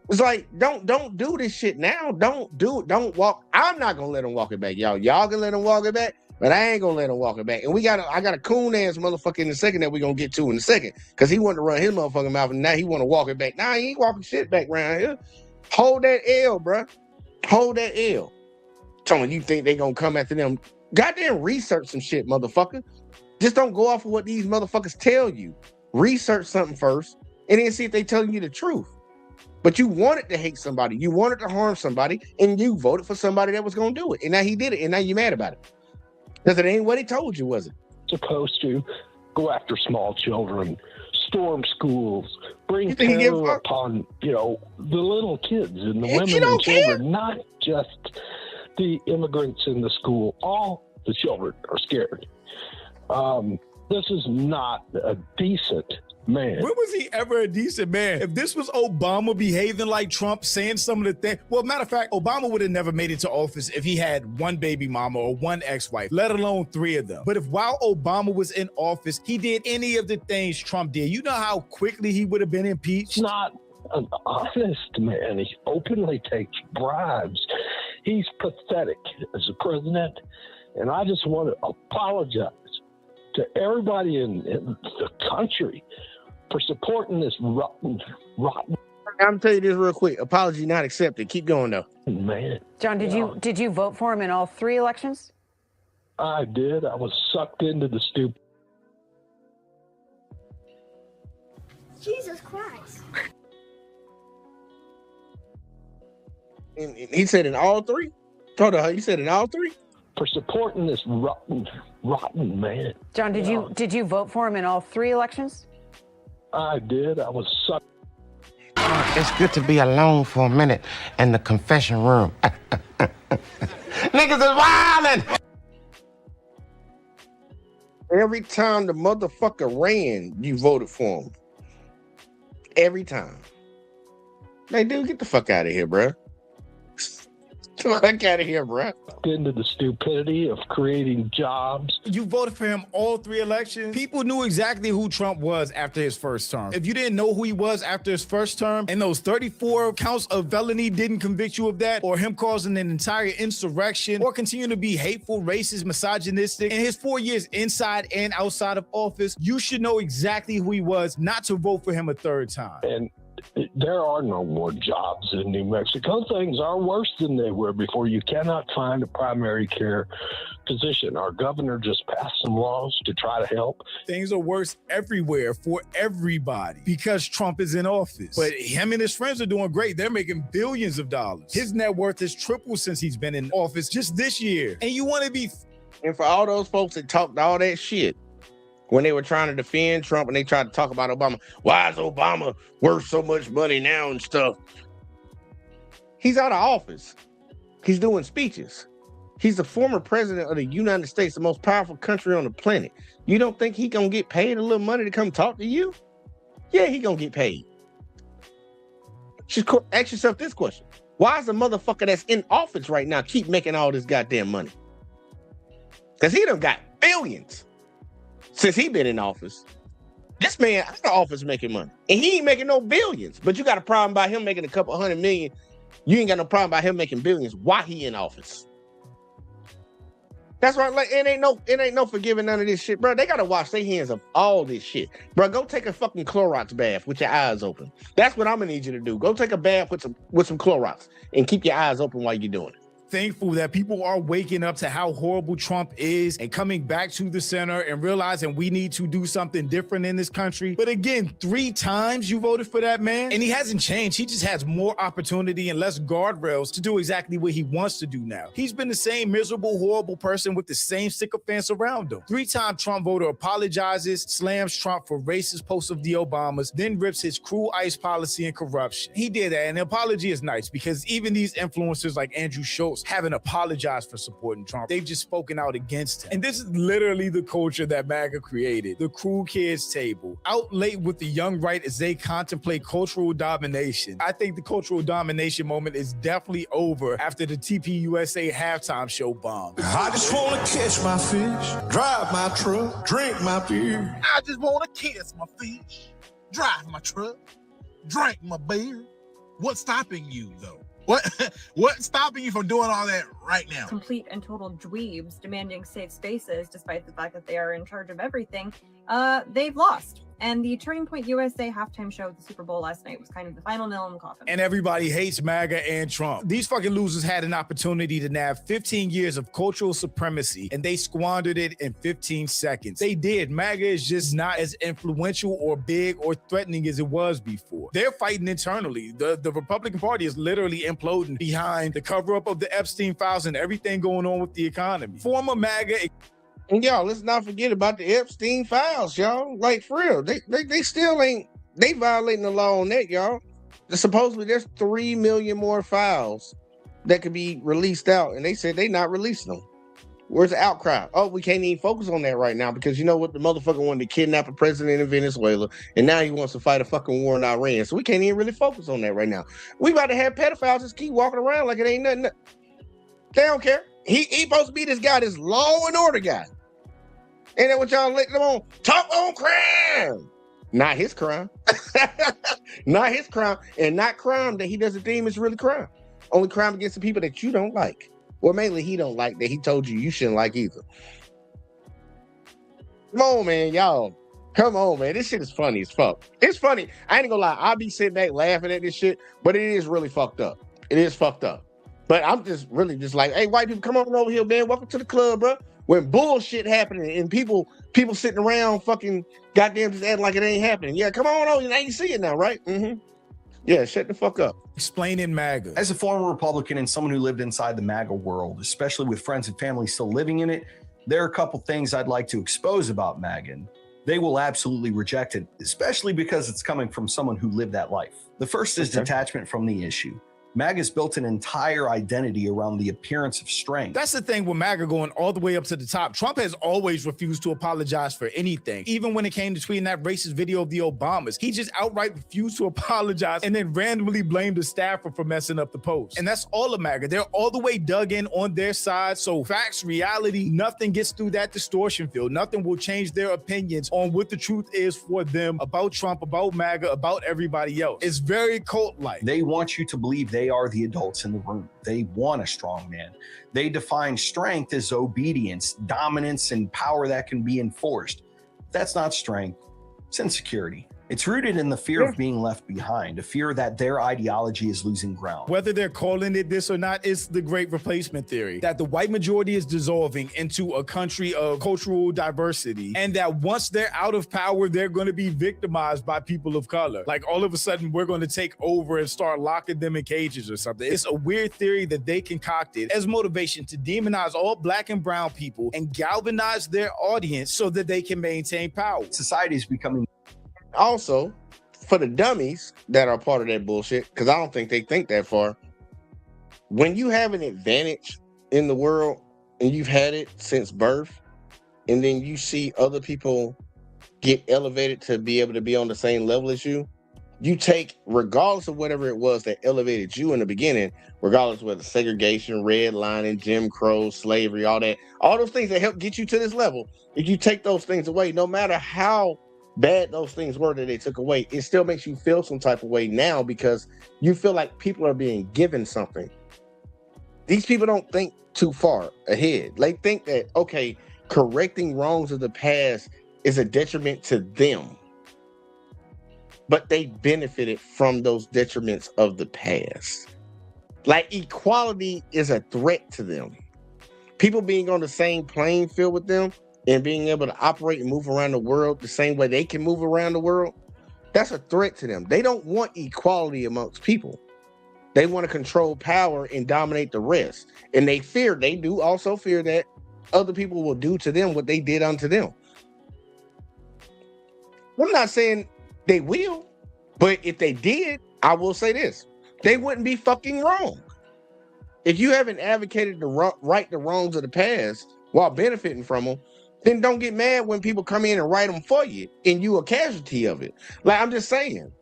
It's like, don't do this shit now. Don't do it. Don't walk. I'm not gonna let them walk it back. Y'all can let them walk it back. But I ain't gonna let him walk it back. And I got a coon ass motherfucker in a second that we gonna get to in a second. Cause he wanted to run his motherfucking mouth and now he wanna walk it back. Nah, he ain't walking shit back around here. Hold that L, bruh. Hold that L. Tony, you think they gonna come after them? Goddamn research some shit, motherfucker. Just don't go off of what these motherfuckers tell you. Research something first and then see if they telling you the truth. But you wanted to hate somebody. You wanted to harm somebody and you voted for somebody that was gonna do it. And now he did it and now you mad about it. Because it ain't what he told you, was it? Supposed to go after small children, storm schools, bring terror upon, the little kids and the women and children, not just the immigrants in the school. All the children are scared. This is not a decent man. When was he ever a decent man? If this was Obama behaving like Trump, saying some of the things, well, matter of fact, Obama would have never made it to office if he had one baby mama or one ex-wife, let alone 3 of them. But if while Obama was in office, he did any of the things Trump did, you know how quickly he would have been impeached? Not an honest man. He openly takes bribes. He's pathetic as a president. And I just want to apologize to everybody in the country for supporting this rotten. I'm gonna tell you this real quick. Apology not accepted. Keep going though. Man. John, did you vote for him in all 3 elections? I did. I was sucked into the stupid. Jesus Christ. And he said in all 3? Hold on, he said in all 3? For supporting this rotten man. John, did you vote for him in all 3 elections? I did. I was sucked. It's good to be alone for a minute in the confession room. Niggas is wildin'. Every time the motherfucker ran, you voted for him. Every time. Hey, dude, get the fuck out of here, bro. Get the fuck out of here, bro. Into the stupidity of creating jobs. You voted for him all 3 elections. People knew exactly who Trump was after his first term. If you didn't know who he was after his first term and those 34 counts of felony didn't convict you of that, or him causing an entire insurrection, or continue to be hateful, racist, misogynistic, in his 4 years inside and outside of office, you should know exactly who he was not to vote for him a 3rd time. And there are no more jobs in New Mexico. Things are worse than they were before. You cannot find a primary care physician. Our governor just passed some laws to try to help. Things are worse everywhere for everybody because Trump is in office. But him and his friends are doing great. They're making billions of dollars. His net worth has tripled since he's been in office just this year. And you want to be... And for all those folks that talked all that shit, when they were trying to defend Trump and they tried to talk about Obama, why is Obama worth so much money now and stuff? He's out of office. He's doing speeches. He's the former president of the United States, the most powerful country on the planet. You don't think he gonna get paid a little money to come talk to you? Yeah, he gonna get paid. Just ask yourself this question. Why is the motherfucker that's in office right now keep making all this goddamn money? Because he done got billions. Since he been in office, this man out of office making money. And he ain't making no billions. But you got a problem by him making a couple $100 million. You ain't got no problem by him making billions. Why he in office? That's right. Like it ain't no forgiving none of this shit, bro. They gotta wash their hands of all this shit. Bro, go take a fucking Clorox bath with your eyes open. That's what I'm gonna need you to do. Go take a bath with some Clorox and keep your eyes open while you're doing it. Thankful that people are waking up to how horrible Trump is and coming back to the center and realizing we need to do something different in this country. But again, 3 times you voted for that man and he hasn't changed. He just has more opportunity and less guardrails to do exactly what he wants to do now. He's been the same miserable, horrible person with the same sycophants around him. 3-time Trump voter apologizes, slams Trump for racist posts of the Obamas, then rips his cruel ICE policy and corruption. He did that, and the apology is nice because even these influencers like Andrew Schultz haven't apologized for supporting Trump. They've just spoken out against him. And this is literally the culture that MAGA created. The cool kids table. Out late with the young right as they contemplate cultural domination. I think the cultural domination moment is definitely over after the TPUSA halftime show bomb. I just want to catch my fish, drive my truck, drink my beer. I just want to catch my fish, drive my truck, drink my beer. What's stopping you, though? What's stopping you from doing all that right now? Complete and total dweebs demanding safe spaces, despite the fact that they are in charge of everything. They've lost. And the Turning Point USA halftime show at the Super Bowl last night was kind of the final nail in the coffin. And everybody hates MAGA and Trump. These fucking niggas had an opportunity to nab 15 years of cultural supremacy, and they squandered it in 15 seconds. They did. MAGA is just not as influential or big or threatening as it was before. They're fighting internally. The Republican Party is literally imploding behind the cover-up of the Epstein files and everything going on with the economy. Former MAGA... And y'all, let's not forget about the Epstein files, y'all. Like, for real, they still ain't, they violating the law on that, y'all. Supposedly there's 3 million more files that could be released out, and they said they not releasing them. Where's the outcry? Oh, we can't even focus on that right now because you know what? The motherfucker wanted to kidnap a president in Venezuela, and now he wants to fight a fucking war in Iran. So we can't even really focus on that right now. We about to have pedophiles just keep walking around like it ain't nothing. They don't care. He supposed to be this guy, this law and order guy. Ain't that what y'all letting them on? Talk on crime. Not his crime. Not his crime. And not crime that he doesn't deem is really crime. Only crime against the people that you don't like. Or mainly he don't like that he told you shouldn't like either. Come on, man, y'all. Come on, man. This shit is funny as fuck. It's funny. I ain't gonna lie. I'll be sitting back laughing at this shit, but it is really fucked up. It is fucked up. But I'm just really just like, hey, white people, come on over here, man. Welcome to the club, bro. When bullshit happening and people sitting around fucking goddamn just acting like it ain't happening. Yeah, come on over. Now you see it now, right? Mm-hmm. Yeah, shut the fuck up. Explaining MAGA. As a former Republican and someone who lived inside the MAGA world, especially with friends and family still living in it, there are a couple things I'd like to expose about MAGA. They will absolutely reject it, especially because it's coming from someone who lived that life. The first is detachment from the issue. MAGA's built an entire identity around the appearance of strength. That's the thing with MAGA going all the way up to the top. Trump has always refused to apologize for anything. Even when it came to tweeting that racist video of the Obamas, he just outright refused to apologize and then randomly blamed the staffer for messing up the post. And that's all of MAGA. They're all the way dug in on their side. So facts, reality, nothing gets through that distortion field. Nothing will change their opinions on what the truth is for them about Trump, about MAGA, about everybody else. It's very cult-like. They want you to believe they are the adults in the room. They want a strong man. They define strength as obedience, dominance, and power that can be enforced. That's not strength. It's insecurity. It's rooted in the fear of being left behind, a fear that their ideology is losing ground. Whether they're calling it this or not, it's the great replacement theory, that the white majority is dissolving into a country of cultural diversity, and that once they're out of power, they're going to be victimized by people of color. Like all of a sudden, we're going to take over and start locking them in cages or something. It's a weird theory that they concocted as motivation to demonize all black and brown people and galvanize their audience so that they can maintain power. Society is becoming... Also, for the dummies that are part of that bullshit, because I don't think they think that far, when you have an advantage in the world and you've had it since birth, and then you see other people get elevated to be able to be on the same level as you, you take, regardless of whatever it was that elevated you in the beginning, regardless of whether segregation, redlining, Jim Crow, slavery, all that, all those things that help get you to this level, if you take those things away, no matter how bad those things were that they took away, it still makes you feel some type of way now because you feel like people are being given something. These people don't think too far ahead. They think that, okay, correcting wrongs of the past is a detriment to them, but they benefited from those detriments of the past. Like equality is a threat to them. People being on the same playing field with them and being able to operate and move around the world the same way they can move around the world, that's a threat to them. They don't want equality amongst people. They want to control power and dominate the rest. And they do also fear that other people will do to them what they did unto them. I'm not saying they will, but if they did, I will say this. They wouldn't be fucking wrong. If you haven't advocated to right the wrongs of the past while benefiting from them, then don't get mad when people come in and write them for you and you a casualty of it. Like, I'm just saying,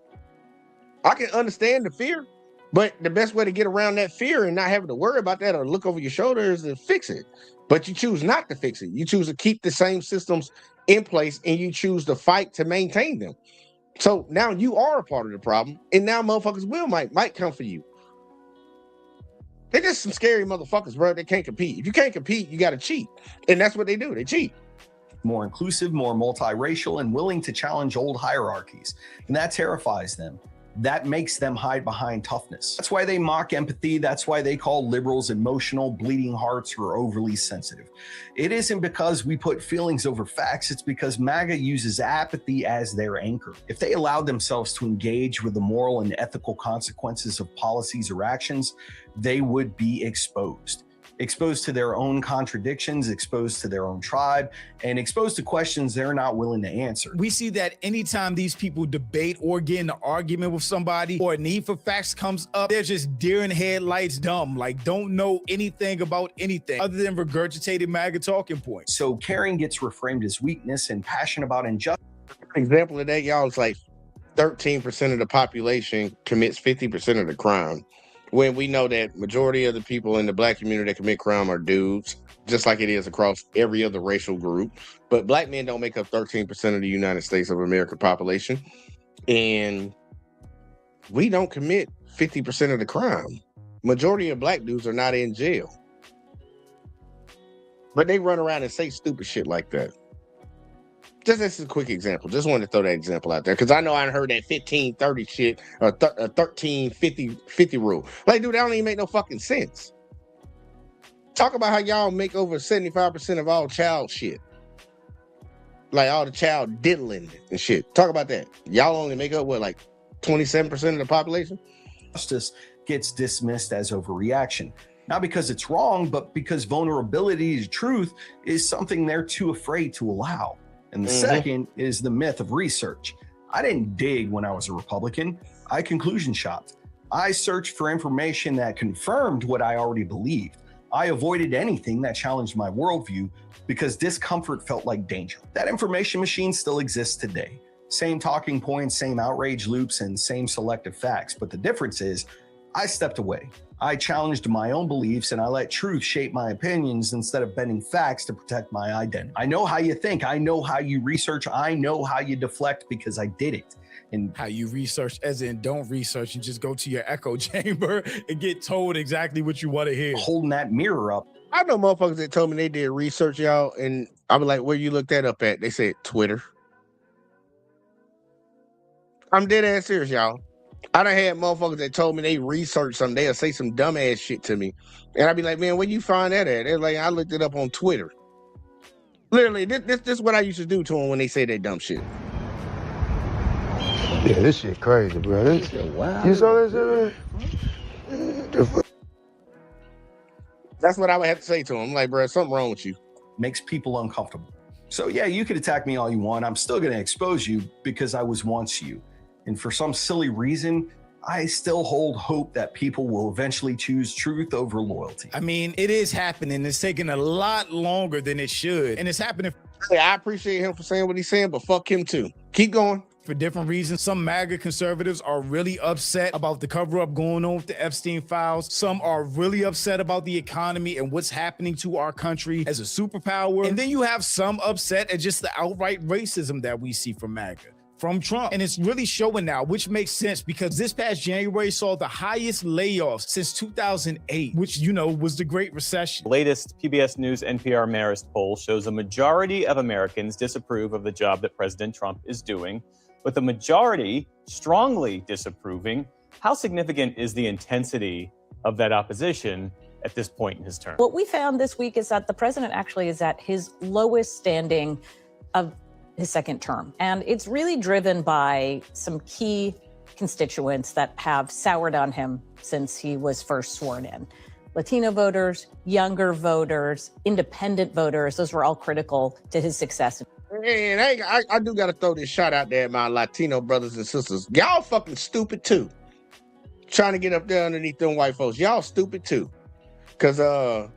I can understand the fear, but the best way to get around that fear and not having to worry about that or look over your shoulder is to fix it. But you choose not to fix it. You choose to keep the same systems in place and you choose to fight to maintain them. So now you are a part of the problem, and now motherfuckers might come for you. They're just some scary motherfuckers, bro. They can't compete. If you can't compete, you got to cheat. And that's what they do. They cheat. More inclusive, more multiracial, and willing to challenge old hierarchies. And that terrifies them. That makes them hide behind toughness. That's why they mock empathy. That's why they call liberals emotional, bleeding hearts, or overly sensitive. It isn't because we put feelings over facts. It's because MAGA uses apathy as their anchor. If they allowed themselves to engage with the moral and ethical consequences of policies or actions, they would be exposed. Exposed to their own contradictions, exposed to their own tribe, and exposed to questions they're not willing to answer. We see that anytime these people debate or get in an argument with somebody or a need for facts comes up, they're just deer in headlights dumb, like don't know anything about anything other than regurgitated MAGA talking points. So caring gets reframed as weakness and passion about injustice. Example of that, y'all, is like 13% of the population commits 50% of the crime. When we know that majority of the people in the black community that commit crime are dudes, just like it is across every other racial group. But black men don't make up 13% of the United States of America population. And we don't commit 50% of the crime. Majority of black dudes are not in jail. But they run around and say stupid shit like that. Just as a quick example. Just wanted to throw that example out there. Because I know I heard that 15-30 shit, or 13-50 rule. Like, dude, that don't even make no fucking sense. Talk about how y'all make over 75% of all child shit. Like, all the child diddling and shit. Talk about that. Y'all only make up, what, like 27% of the population? Justice gets dismissed as overreaction. Not because it's wrong, but because vulnerability to truth is something they're too afraid to allow. And the second is the myth of research. I didn't dig when I was a Republican. I conclusion shopped. I searched for information that confirmed what I already believed. I avoided anything that challenged my worldview because discomfort felt like danger. That information machine still exists today. Same talking points, same outrage loops, and same selective facts. But the difference is I stepped away. I challenged my own beliefs and I let truth shape my opinions instead of bending facts to protect my identity. I know how you think. I know how you research. I know how you deflect because I did it. And how you research, as in don't research and just go to your echo chamber and get told exactly what you want to hear. Holding that mirror up. I know motherfuckers that told me they did research, y'all, and I was like, where you looked that up at? They said Twitter. I'm dead ass serious, y'all. I done had motherfuckers that told me they researched something. They'll say some dumb ass shit to me. And I'd be like, man, where you find that at? They're like, I looked it up on Twitter. Literally, this is what I used to do to them when they say that dumb shit. Yeah, this shit crazy, bro. This shit wild. You saw that shit, man? That's what I would have to say to them. I'm like, bro, something wrong with you. Makes people uncomfortable. So yeah, you could attack me all you want. I'm still going to expose you because I was once you. And for some silly reason, I still hold hope that people will eventually choose truth over loyalty. I mean, it is happening. It's taking a lot longer than it should. And it's happening. I appreciate him for saying what he's saying, but fuck him too. Keep going. For different reasons. Some MAGA conservatives are really upset about the cover-up going on with the Epstein files. Some are really upset about the economy and what's happening to our country as a superpower. And then you have some upset at just the outright racism that we see from MAGA, from Trump. And it's really showing now, which makes sense because this past January saw the highest layoffs since 2008, which, you know, was the Great Recession. The latest PBS News NPR Marist poll shows a majority of Americans disapprove of the job that President Trump is doing, with the majority strongly disapproving. How significant is the intensity of that opposition at this point in his term? What we found this week is that the president actually is at his lowest standing of his second term. And it's really driven by some key constituents that have soured on him since he was first sworn in. Latino voters, younger voters, independent voters, those were all critical to his success. And I do got to throw this shot out there at my Latino brothers and sisters. Y'all fucking stupid too. Trying to get up there underneath them white folks. Y'all stupid too. Because I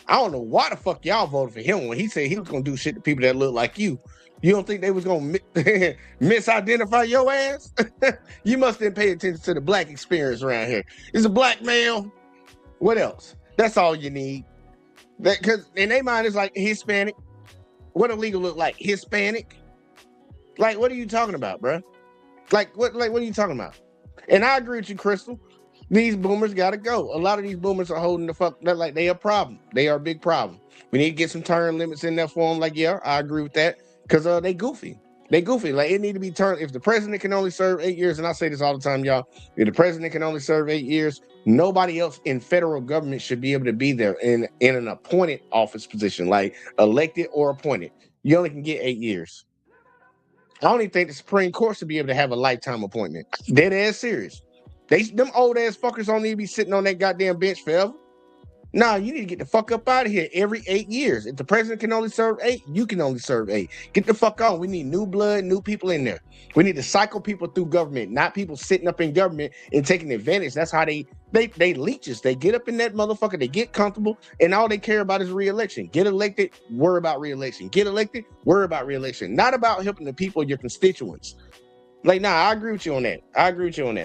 don't know why the fuck y'all voted for him when he said he was going to do shit to people that look like you. You don't think they was going to misidentify your ass? You must didn't pay attention to the black experience around here. He's a black male. What else? That's all you need. Because in their mind, it's like Hispanic. What illegal look like? Hispanic? Like, what are you talking about, bro? Like, what are you talking about? And I agree with you, Crystal. These boomers got to go. A lot of these boomers are holding the fuck. They're like, they a problem. They are a big problem. We need to get some term limits in there for them. Like, yeah, I agree with that. Because they goofy. They goofy. Like, it need to be turned. If the president can only serve 8 years, and I say this all the time, y'all, if the president can only serve 8 years, nobody else in federal government should be able to be there in an appointed office position, like elected or appointed. You only can get 8 years. I don't even think the Supreme Court should be able to have a lifetime appointment. Dead ass serious. Them old ass fuckers don't need to be sitting on that goddamn bench forever. Nah, you need to get the fuck up out of here every 8 years. If the president can only serve 8, you can only serve 8. Get the fuck on. We need new blood, new people in there. We need to cycle people through government, not people sitting up in government and taking advantage. That's how they leeches. They get up in that motherfucker, they get comfortable, and all they care about is re-election. Get elected, worry about re-election. Get elected, worry about re-election. Not about helping the people, your constituents. Like, nah, I agree with you on that.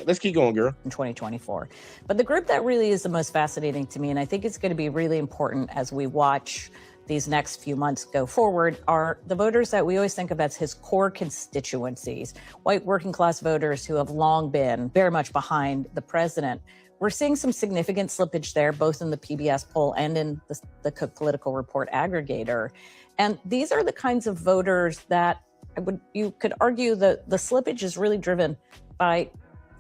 Let's keep going, girl. In 2024. But the group that really is the most fascinating to me, and I think it's going to be really important as we watch these next few months go forward, are the voters that we always think of as his core constituencies, white working class voters who have long been very much behind the president. We're seeing some significant slippage there, both in the PBS poll and in the Cook Political Report aggregator. And these are the kinds of voters that you could argue that the slippage is really driven by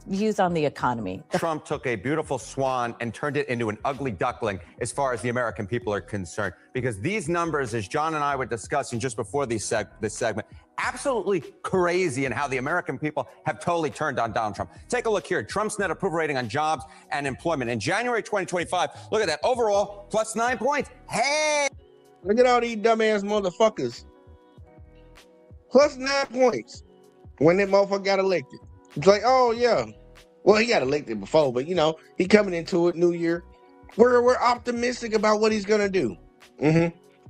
views on the economy. Trump took a beautiful swan and turned it into an ugly duckling as far as the American people are concerned. Because these numbers, as John and I were discussing just before this segment, absolutely crazy in how the American people have totally turned on Donald Trump. Take a look here. Trump's net approval rating on jobs and employment. In January 2025, look at that. Overall, plus 9 points. Hey! Look at all these dumbass motherfuckers. Plus 9 points when that motherfucker got elected. It's like, oh, yeah. Well, he got elected before, but, he coming into it, New Year. We're optimistic about what he's going to do.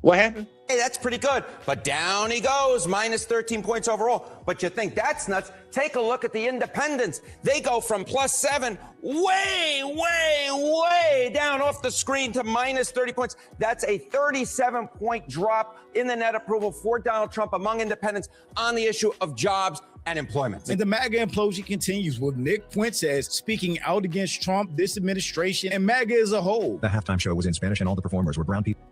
What happened? Hey, that's pretty good. But down he goes, minus 13 points overall. But you think that's nuts? Take a look at the independents. They go from plus 7 way down off the screen to minus 30 points. That's a 37-point drop in the net approval for Donald Trump among independents on the issue of jobs and employment. And the MAGA implosion continues with Nick Fuentes speaking out against Trump, this administration, and MAGA as a whole. The halftime show was in Spanish and all the performers were brown people.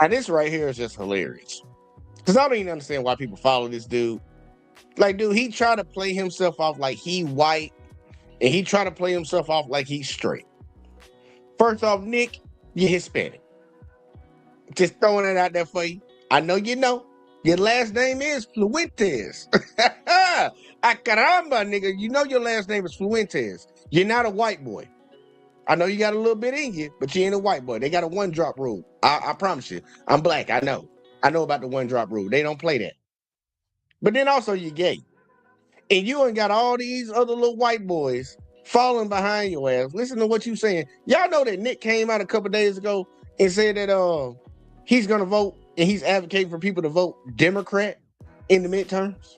Now, this right here is just hilarious. Because I don't even understand why people follow this dude. Like, dude, he tried to play himself off like he white, and he tried to play himself off like he's straight. First off, Nick, you're Hispanic. Just throwing it out there for you. I know you know. Your last name is Fuentes. Ah, caramba, nigga. You know your last name is Fuentes. You're not a white boy. I know you got a little bit in you, but you ain't a white boy. They got a one-drop rule. I promise you. I'm black. I know about the one-drop rule. They don't play that. But then also you're gay. And you ain't got all these other little white boys falling behind your ass. Listen to what you saying. Y'all know that Nick came out a couple days ago and said that he's going to vote and he's advocating for people to vote Democrat in the midterms.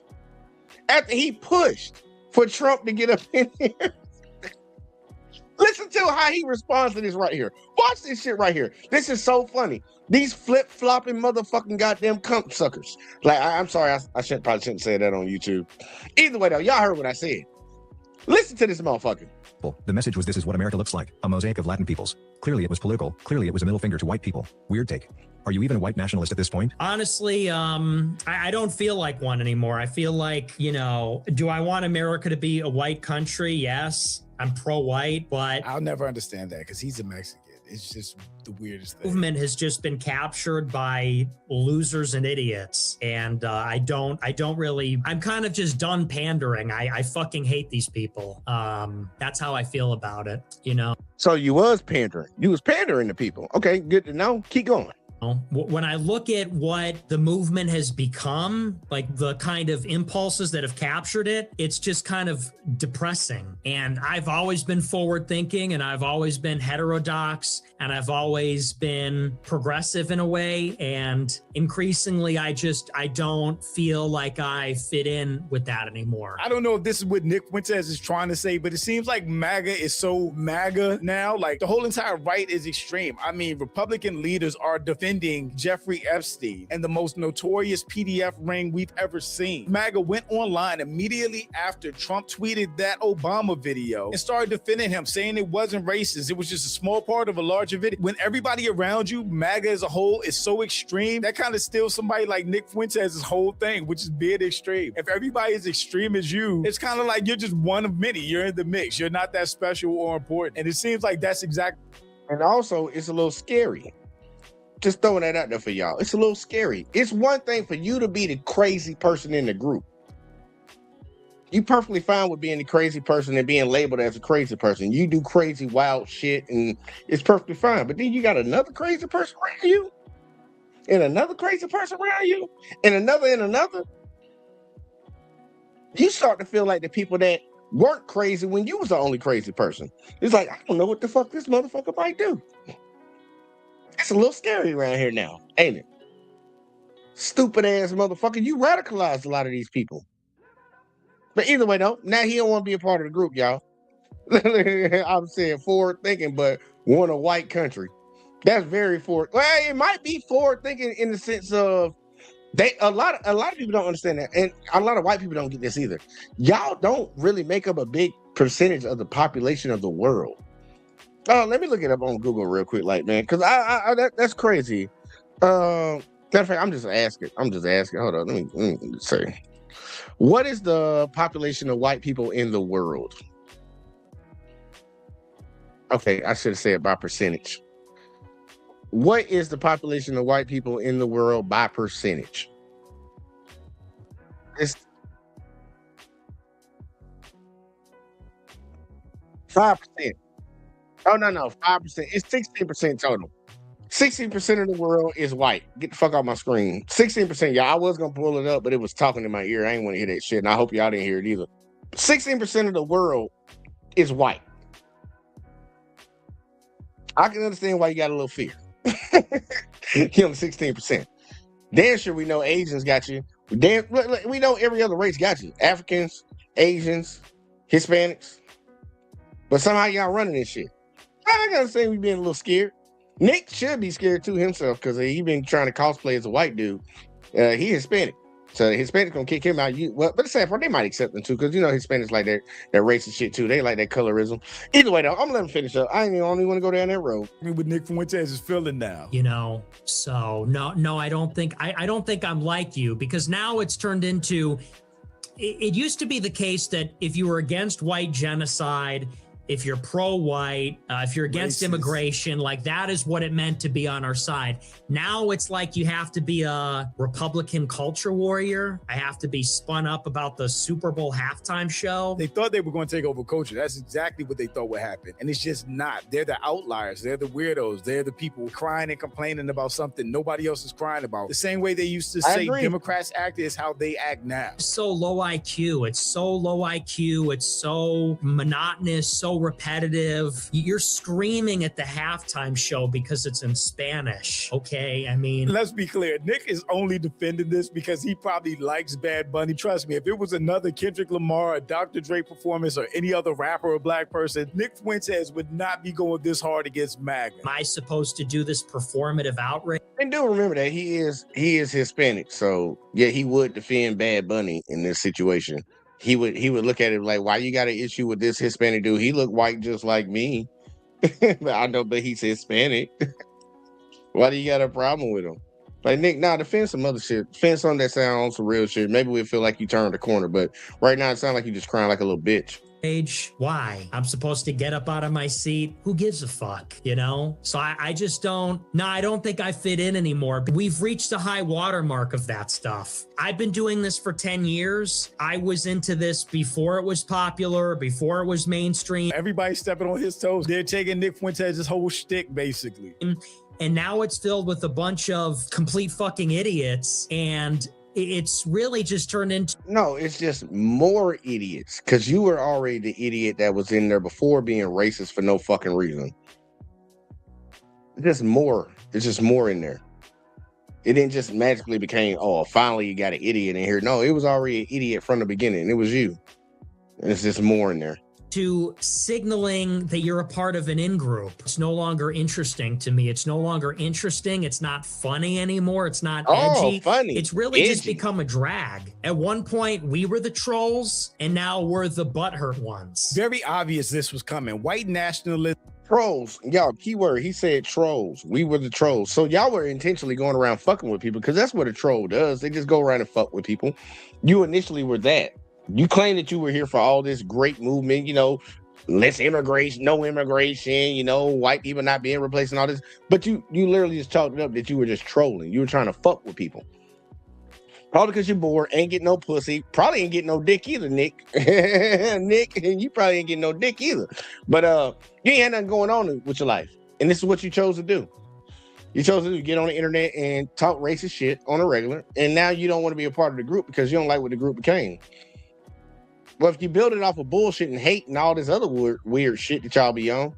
After he pushed for Trump to get up in here. Listen to how he responds to this right here. Watch this shit right here. This is so funny. These flip-flopping motherfucking goddamn cunt suckers. Like, I'm sorry, I probably shouldn't say that on YouTube. Either way, though, y'all heard what I said. Listen to this motherfucker. The message was, this is what America looks like, a mosaic of Latin peoples. Clearly it was political. Clearly it was a middle finger to white people. Weird take. Are you even a white nationalist at this point? Honestly, I don't feel like one anymore. I feel like, do I want America to be a white country? Yes. I'm pro-white, but I'll never understand that because he's a Mexican. It's just the weirdest thing. Movement has just been captured by losers and idiots. And I don't really, I'm kind of just done pandering. I fucking hate these people. That's how I feel about it, So you was pandering. You was pandering to people. Okay, good to know. Keep going. When I look at what the movement has become, like the kind of impulses that have captured it, it's just kind of depressing. And I've always been forward thinking and I've always been heterodox. and I've always been progressive in a way. And increasingly, I don't feel like I fit in with that anymore. I don't know if this is what Nick Fuentes is trying to say, but it seems like MAGA is so MAGA now. Like the whole entire right is extreme. I mean, Republican leaders are defending Jeffrey Epstein and the most notorious PDF ring we've ever seen. MAGA went online immediately after Trump tweeted that Obama video and started defending him, saying it wasn't racist. It was just a small part of a larger video. When everybody around you, MAGA as a whole, is so extreme, that kind of steals somebody like Nick Fuentes' whole thing, which is being extreme. If everybody is extreme as you, it's kind of like you're just one of many. You're in the mix. You're not that special or important. And it seems like that's exactly. And also, it's a little scary. Just throwing that out there for y'all. It's a little scary. It's one thing for you to be the crazy person in the group. You perfectly fine with being the crazy person and being labeled as a crazy person. You do crazy, wild shit, and it's perfectly fine. But then you got another crazy person around you, and another crazy person around you, and another. You start to feel like the people that weren't crazy when you was the only crazy person. It's like, I don't know what the fuck this motherfucker might do. It's a little scary around here now, ain't it? Stupid ass motherfucker. You radicalized a lot of these people. But either way, though, now he don't want to be a part of the group, y'all. I'm saying forward thinking, but want a white country. That's very forward. Well, it might be forward thinking in the sense of a lot of people don't understand that, and a lot of white people don't get this either. Y'all don't really make up a big percentage of the population of the world. Oh, let me look it up on Google real quick, like, man, because that's crazy. Matter of fact, I'm just asking. Hold on, let me say. What is the population of white people in the world? Okay, I should have said by percentage. What is the population of white people in the world by percentage? It's 5%. Oh, no, 5%. It's 16% total. 16% of the world is white. Get the fuck off my screen. 16%, y'all. I was going to pull it up, but it was talking in my ear. I ain't want to hear that shit, and I hope y'all didn't hear it either. 16% of the world is white. I can understand why you got a little fear. You know, 16%. Damn sure we know Asians got you. We know every other race got you. Africans, Asians, Hispanics. But somehow y'all running this shit. I gotta say we being a little scared. Nick should be scared too himself because he been trying to cosplay as a white dude. He Hispanic. So the Hispanics gonna kick him out. But the sad part, they might accept him too, because you know Hispanics like that racist shit too. They like that colorism. Either way though, I'm gonna let him finish up. I ain't only want to go down that road. I mean, what Nick Fuentes is feeling now. You know, so no, I don't think I'm like you, because now it's turned into. It used to be the case that if you were against white genocide, if you're pro-white, if you're against immigration, like that is what it meant to be on our side. Now it's like you have to be a Republican culture warrior. I have to be spun up about the Super Bowl halftime show. They thought they were going to take over culture. That's exactly what they thought would happen. And it's just not. They're the outliers. They're the weirdos. They're the people crying and complaining about something nobody else is crying about. The same way they used to say Democrats act is how they act now. It's so low IQ. It's so low IQ. It's so monotonous, so repetitive. You're screaming at the halftime show because it's in Spanish. Okay, I mean, let's be clear. Nick is only defending this because he probably likes Bad Bunny. Trust me, if it was another Kendrick Lamar, a Dr. Dre performance, or any other rapper or black person, Nick Fuentes would not be going this hard against MAGA. Am I supposed to do this performative outrage? And do remember that he is Hispanic, so yeah, he would defend Bad Bunny in this situation. He would look at it like, why you got an issue with this Hispanic dude? He look white just like me. I know, but he's Hispanic. Why do you got a problem with him? Like, Nick, defend some other shit. Defend something that sounds on some real shit. Maybe we feel like you turned the corner, but right now it sounds like you just crying like a little bitch. Why? I'm supposed to get up out of my seat? Who gives a fuck, you know? So I just don't, I don't think I fit in anymore. We've reached a high watermark of that stuff. I've been doing this for 10 years. I was into this before it was popular, before it was mainstream. Everybody's stepping on his toes. They're taking Nick Fuentes' whole shtick, basically. And now it's filled with a bunch of complete fucking idiots, and it's really just turned into... No, it's just more idiots, because you were already the idiot that was in there before being racist for no fucking reason. just more. There's just more in there. It didn't just magically became, oh, finally you got an idiot in here. No, it was already an idiot from the beginning. It was you. And it's just more in there. To signaling that you're a part of an in-group. It's no longer interesting to me. It's no longer interesting. It's not funny anymore. It's not edgy. Funny. It's really Edgy. just become a drag. At one point, we were the trolls, and now we're the butthurt ones. Very obvious this was coming. White nationalism. Trolls. Y'all, keyword, he said trolls. We were the trolls. So y'all were intentionally going around fucking with people because that's what a troll does. They just go around and fuck with people. You initially were that. You claim that you were here for all this great movement, less immigration, no immigration, white people not being replaced and all this. But you literally just chalked it up that you were just trolling. You were trying to fuck with people. Probably because you're bored, ain't getting no pussy, probably ain't getting no dick either, Nick. Nick, and you probably ain't getting no dick either. But you ain't had nothing going on with your life. And this is what you chose to do. You chose to get on the internet and talk racist shit on a regular. And now you don't want to be a part of the group because you don't like what the group became. Well, if you build it off of bullshit and hate and all this other weird shit that y'all be on,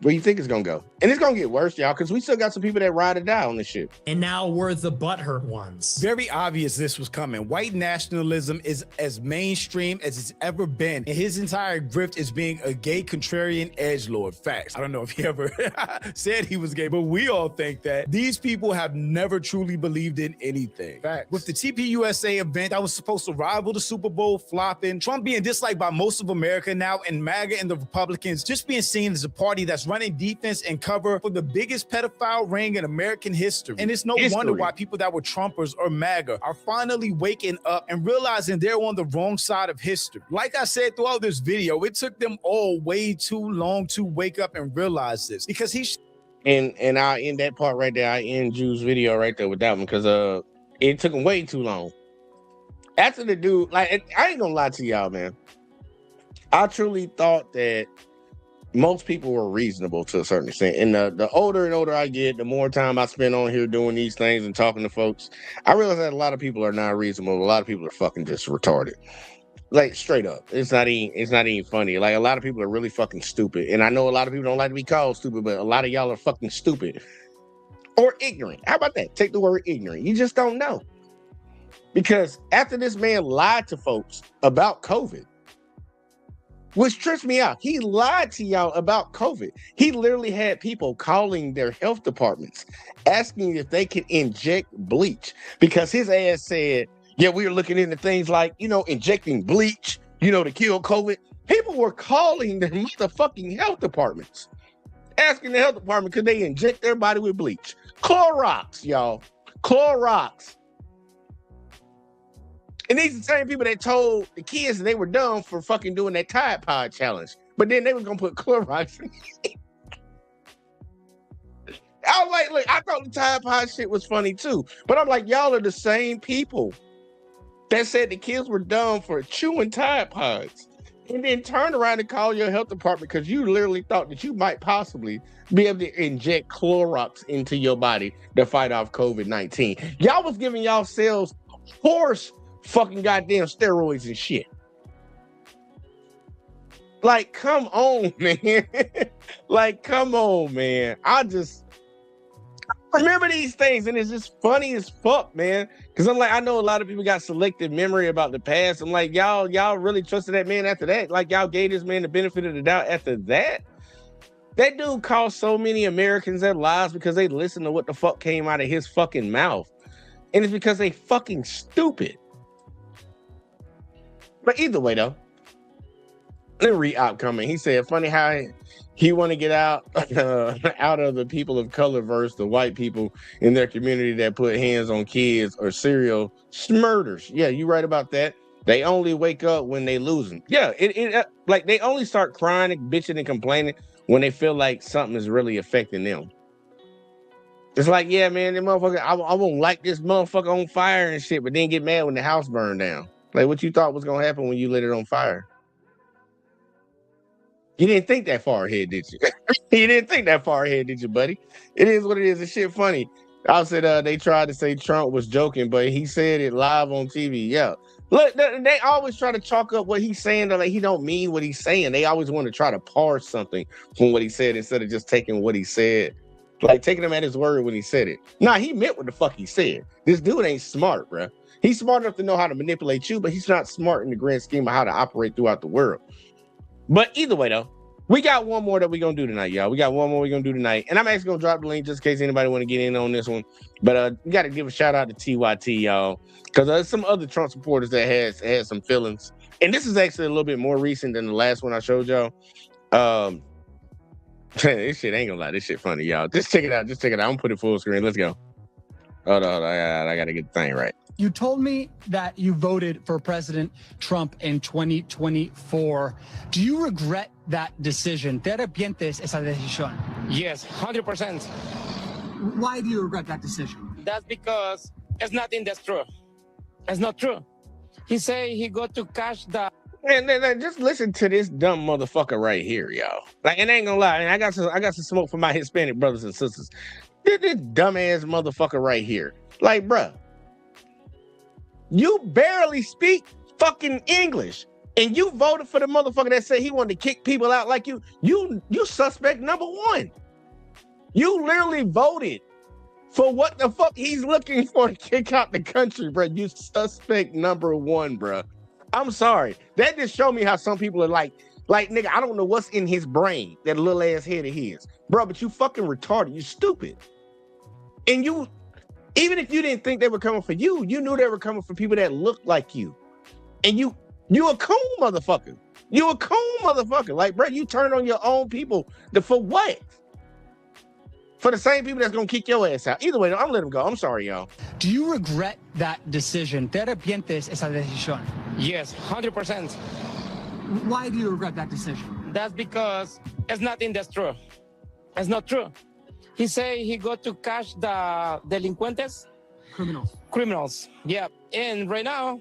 where you think it's gonna go? And it's gonna get worse, y'all, because we still got some people that ride or die on this shit. And now we're the butthurt ones. Very obvious this was coming. White nationalism is as mainstream as it's ever been. And his entire grift is being a gay contrarian edgelord. Facts. I don't know if he ever said he was gay, but we all think that. These people have never truly believed in anything. Facts. With the TPUSA event that was supposed to rival the Super Bowl flopping, Trump being disliked by most of America now, and MAGA and the Republicans just being seen as a party that's running defense and cover for the biggest pedophile ring in American history. And it's no wonder why people that were Trumpers or MAGA are finally waking up and realizing they're on the wrong side of history. Like I said throughout this video, it took them all way too long to wake up and realize this, because and I end that part right there. I end Drew's video right there with that one because it took him way too long. After the dude, like, I ain't gonna lie to y'all, man. I truly thought that most people were reasonable to a certain extent. And the older and older I get, the more time I spend on here doing these things and talking to folks, I realize that a lot of people are not reasonable. A lot of people are fucking just retarded. Like, straight up. It's not even funny. Like, a lot of people are really fucking stupid. And I know a lot of people don't like to be called stupid, but a lot of y'all are fucking stupid. Or ignorant. How about that? Take the word ignorant. You just don't know. Because after this man lied to folks about COVID, which trips me out. He lied to y'all about COVID. He literally had people calling their health departments, asking if they could inject bleach, because his ass said, yeah, we were looking into things like, injecting bleach, to kill COVID. People were calling their motherfucking health departments, asking the health department, could they inject their body with bleach? Clorox, y'all. Clorox. And these are the same people that told the kids that they were dumb for fucking doing that Tide Pod challenge. But then they were going to put Clorox in it. I was like, look, I thought the Tide Pod shit was funny too. But I'm like, y'all are the same people that said the kids were dumb for chewing Tide Pods. And then turned around and called your health department because you literally thought that you might possibly be able to inject Clorox into your body to fight off COVID-19. Y'all was giving y'all cells horse fucking goddamn steroids and shit. Like, come on, man. Like, come on, man. I remember these things, and it's just funny as fuck, man. Because I'm like, I know a lot of people got selective memory about the past. I'm like, y'all really trusted that man after that? Like, y'all gave this man the benefit of the doubt after that? That dude cost so many Americans their lives because they listened to what the fuck came out of his fucking mouth. And it's because they fucking stupid. But either way, though, let me read out comment. He said, funny how he want to get out of the people of color versus the white people in their community that put hands on kids or serial murders. Yeah, you right about that. They only wake up when they losing. Yeah, like they only start crying and bitching and complaining when they feel like something is really affecting them. It's like, yeah, man, that motherfucker, I won't light this motherfucker on fire and shit, but then get mad when the house burned down. Like, what you thought was going to happen when you lit it on fire? You didn't think that far ahead, did you? You didn't think that far ahead, did you, buddy? It is what it is. It's shit funny. I said they tried to say Trump was joking, but he said it live on TV. Yeah. Look, they always try to chalk up what he's saying that like he don't mean what he's saying. They always want to try to parse something from what he said instead of just taking what he said Like taking him at his word when he said it. Nah, he meant what the fuck he said. This dude ain't smart, bro. He's smart enough to know how to manipulate you, but he's not smart in the grand scheme of how to operate throughout the world. But either way, though, we got one more that we're going to do tonight, y'all. We got one more we're going to do tonight. And I'm actually going to drop the link just in case anybody want to get in on this one. But we got to give a shout out to TYT, y'all. Because there's some other Trump supporters that had some feelings. And this is actually a little bit more recent than the last one I showed y'all. This shit ain't gonna lie. This shit funny, y'all. Just check it out. I'm gonna put it full screen. Let's go. Hold on. I gotta get the thing right. You told me that you voted for President Trump in 2024. Do you regret that decision? ¿Te arrepientes esa decisión? Yes, 100%. Why do you regret that decision? That's because it's nothing that's true. It's not true. He say he go to cash the... And then just listen to this dumb motherfucker right here, y'all. Like, and I ain't gonna lie, I got some smoke for my Hispanic brothers and sisters. This dumbass motherfucker right here. Like, bruh, you barely speak fucking English, and you voted for the motherfucker that said he wanted to kick people out like you. You suspect number one. You literally voted for what the fuck he's looking for to kick out the country, bruh. You suspect number one, bruh. I'm sorry. That just showed me how some people are like, nigga, I don't know what's in his brain, that little ass head of his. Bro, but you fucking retarded. You stupid. And you, even if you didn't think they were coming for you, you knew they were coming for people that looked like you. And you a coon motherfucker. You a coon motherfucker. Like, bro, you turn on your own people for what? For the same people that's gonna kick your ass out. Either way, I'm letting him go. I'm sorry, y'all. Do you regret that decision? ¿Te arrepientes esa decisión? Yes, 100%. Why do you regret that decision? That's because it's nothing that's true. It's not true. He say he go to cash the delincuentes. Criminals, yeah. And right now,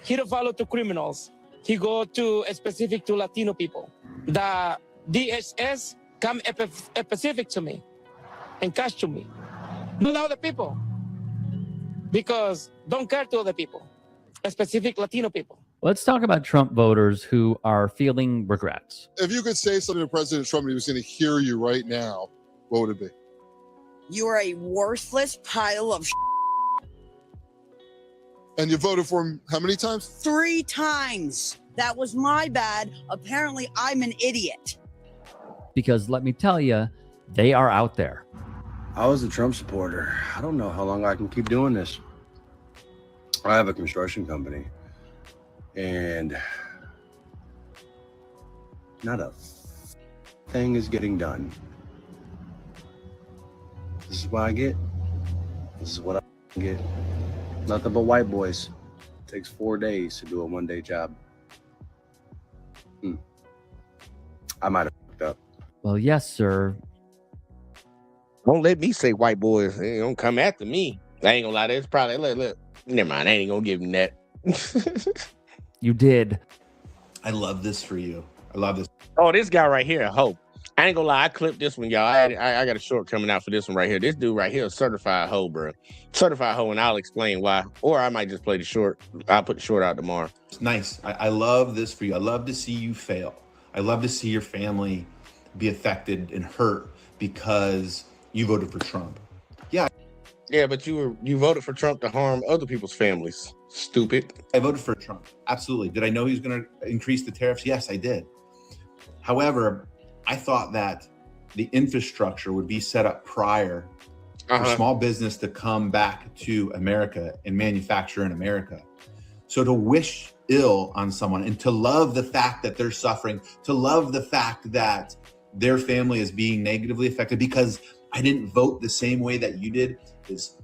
he don't follow to criminals. He go to specific to Latino people. The DHS come specific to me and cash to me. Not other people. Because don't care to other people. Specific Latino people. Let's talk about Trump voters who are feeling regrets. If you could say something to President Trump and he was going to hear you right now, what would it be? You are a worthless pile of And you voted for him how many times? 3 times. That was my bad. Apparently, I'm an idiot. Because let me tell you, they are out there. I was a Trump supporter. I don't know how long I can keep doing this. I have a construction company, and not a thing is getting done. This is what I get. This is what I get. Nothing but white boys. It takes 4 days to do a 1-day job. I might have fucked up. Well, yes, sir. Don't let me say white boys. They don't come after me. I ain't gonna lie. It's probably look. Never mind. I ain't gonna give him that. You did. I love this for you. I love this. Oh, this guy right here, Hope. I ain't gonna lie. I clipped this one, y'all. I got a short coming out for this one right here. This dude right here is certified hoe, bro. Certified hoe, and I'll explain why. Or I might just play the short. I'll put the short out tomorrow. It's nice. I love this for you. I love to see you fail. I love to see your family be affected and hurt because you voted for Trump. Yeah, but you voted for Trump to harm other people's families. Stupid. I voted for Trump. Absolutely. Did I know he was going to increase the tariffs? Yes, I did. However, I thought that the infrastructure would be set up prior for small business to come back to America and manufacture in America. So to wish ill on someone and to love the fact that they're suffering, to love the fact that their family is being negatively affected because I didn't vote the same way that you did is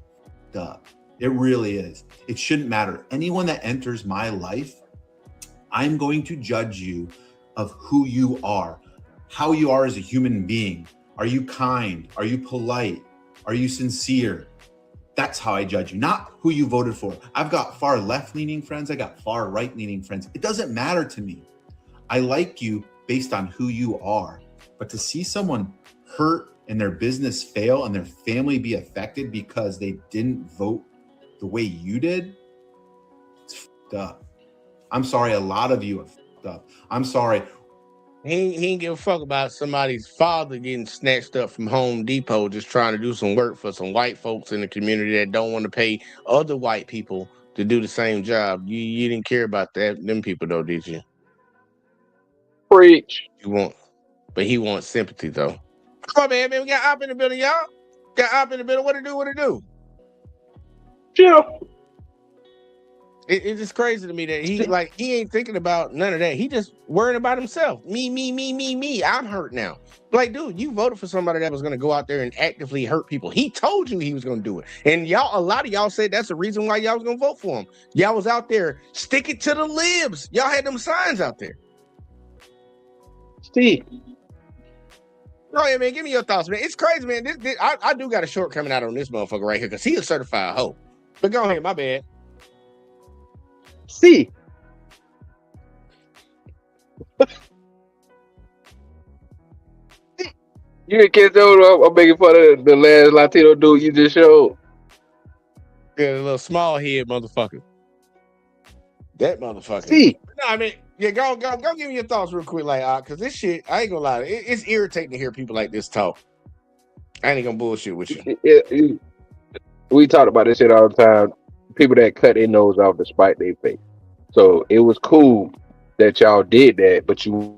up. It really is. It shouldn't matter. Anyone that enters my life, I'm going to judge you of who you are, how you are as a human being. Are you kind? Are you polite? Are you sincere? That's how I judge you, not who you voted for. I've got far left-leaning friends. I got far right-leaning friends. It doesn't matter to me. I like you based on who you are. But to see someone hurt and their business fail and their family be affected because they didn't vote the way you did, it's fucked up. I'm sorry, a lot of you are fucked up. I'm sorry. He ain't give a fuck about somebody's father getting snatched up from Home Depot just trying to do some work for some white folks in the community that don't want to pay other white people to do the same job. You didn't care about them people though, did you? Preach. But he wants sympathy though. Come on, man. We got Op in the building, y'all. Got Op in the building. What it do? Yeah. It's just crazy to me that he ain't thinking about none of that. He just worrying about himself. Me. I'm hurt now. Like, dude, you voted for somebody that was going to go out there and actively hurt people. He told you he was going to do it. And a lot of y'all said that's the reason why y'all was going to vote for him. Y'all was out there, stick it to the libs. Y'all had them signs out there. Steve. Oh, yeah, man, give me your thoughts, man. It's crazy, man. I do got a shortcoming out on this motherfucker right here because he a certified hoe. But go ahead, my bad. See. You didn't catch that? I'm making fun of the last Latino dude you just showed. Yeah, a little small head motherfucker. That motherfucker. See. No, I mean, yeah, go give me your thoughts real quick, like, because this shit, I ain't gonna lie, it's irritating to hear people like this talk. I ain't gonna bullshit with you. We talk about this shit all the time. People that cut their nose off despite their face. So it was cool that y'all did that, but you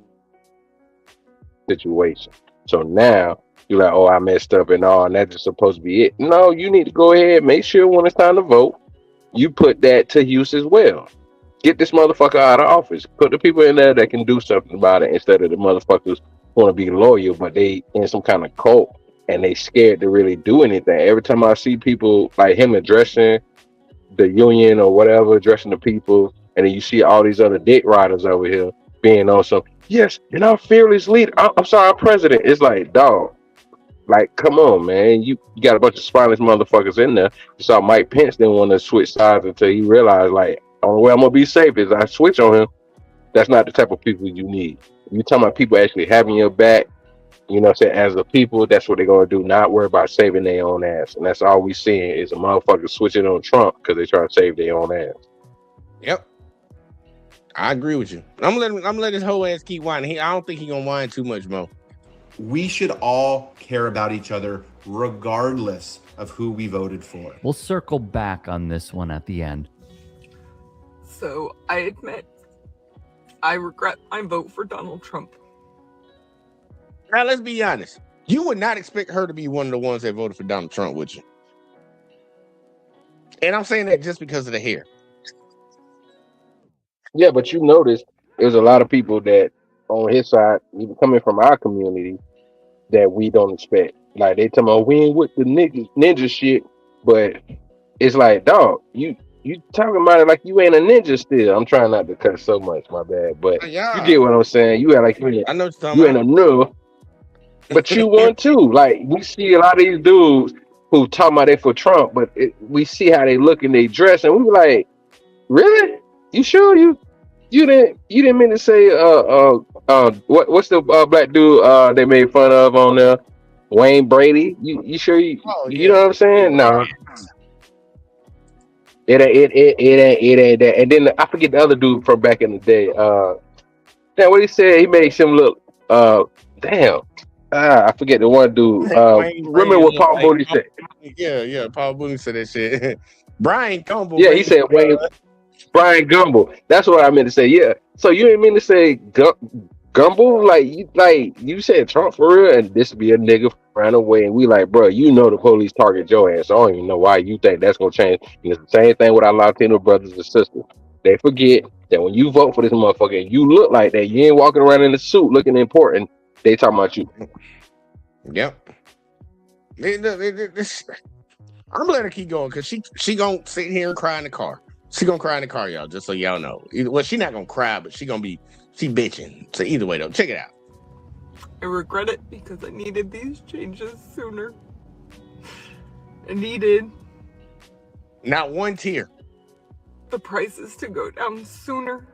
situation. So now you're like, oh, I messed up and all, and that's just supposed to be it. No, you need to go ahead, make sure when it's time to vote, you put that to use as well. Get this motherfucker out of office. Put the people in there that can do something about it instead of the motherfuckers who want to be loyal, but they in some kind of cult and they scared to really do anything. Every time I see people like him addressing the union or whatever, addressing the people, and then you see all these other dick riders over here being on some, yes, and our fearless leader, I'm sorry, our president. It's like, dog, like, come on, man. You got a bunch of spineless motherfuckers in there. You saw Mike Pence didn't want to switch sides until he realized, like, only way I'm gonna be safe is I switch on him. That's not the type of people you need. You talking about people actually having your back, you know what I'm saying, as a people, that's what they're gonna do, not worry about saving their own ass. And that's all we seeing is a motherfucker switching on Trump because they trying to save their own ass. Yep. I agree with you. I'm gonna let his whole ass keep whining. I don't think he gonna whine too much more. We should all care about each other regardless of who we voted for. We'll circle back on this one at the end. So I admit, I regret my vote for Donald Trump. Now, let's be honest. You would not expect her to be one of the ones that voted for Donald Trump, would you? And I'm saying that just because of the hair. Yeah, but you notice there's a lot of people that on his side, even coming from our community, that we don't expect. Like they tell me, we ain't with the ninja shit, but it's like, dog, you talking about it like you ain't a ninja still. I'm trying not to cuss so much, my bad, but you get what I'm saying. You act like you ain't a no, but you want to. Like we see a lot of these dudes who talking about they for Trump, but we see how they look and they dress, and we be like, really? You sure you didn't mean to say what's the black dude they made fun of on there? Wayne Brady? You sure you know what I'm saying? No. It ain't that. And then I forget the other dude from back in the day. Damn, what he said, he made him look I forget the one dude. Remember what Paul Mooney said? Yeah, Paul Mooney said that shit. Brian Gumble. Yeah, he said Brian Gumble. That's what I meant to say. Yeah. So you didn't mean to say Gumble? Like you said Trump for real, and this be a nigga ran away, and we like, bro, you know the police target your ass. So I don't even know why you think that's gonna change. And it's the same thing with our Latino brothers and sisters. They forget that when you vote for this motherfucker and you look like that, you ain't walking around in a suit looking important. They talking about you. Yep. I'm gonna let her keep going because she gonna sit here and cry in the car. She gonna cry in the car, y'all, just so y'all know. Well, she not gonna cry, but she bitching. So either way though, check it out. I regret it because I needed these changes sooner. I needed not one tear. The prices to go down sooner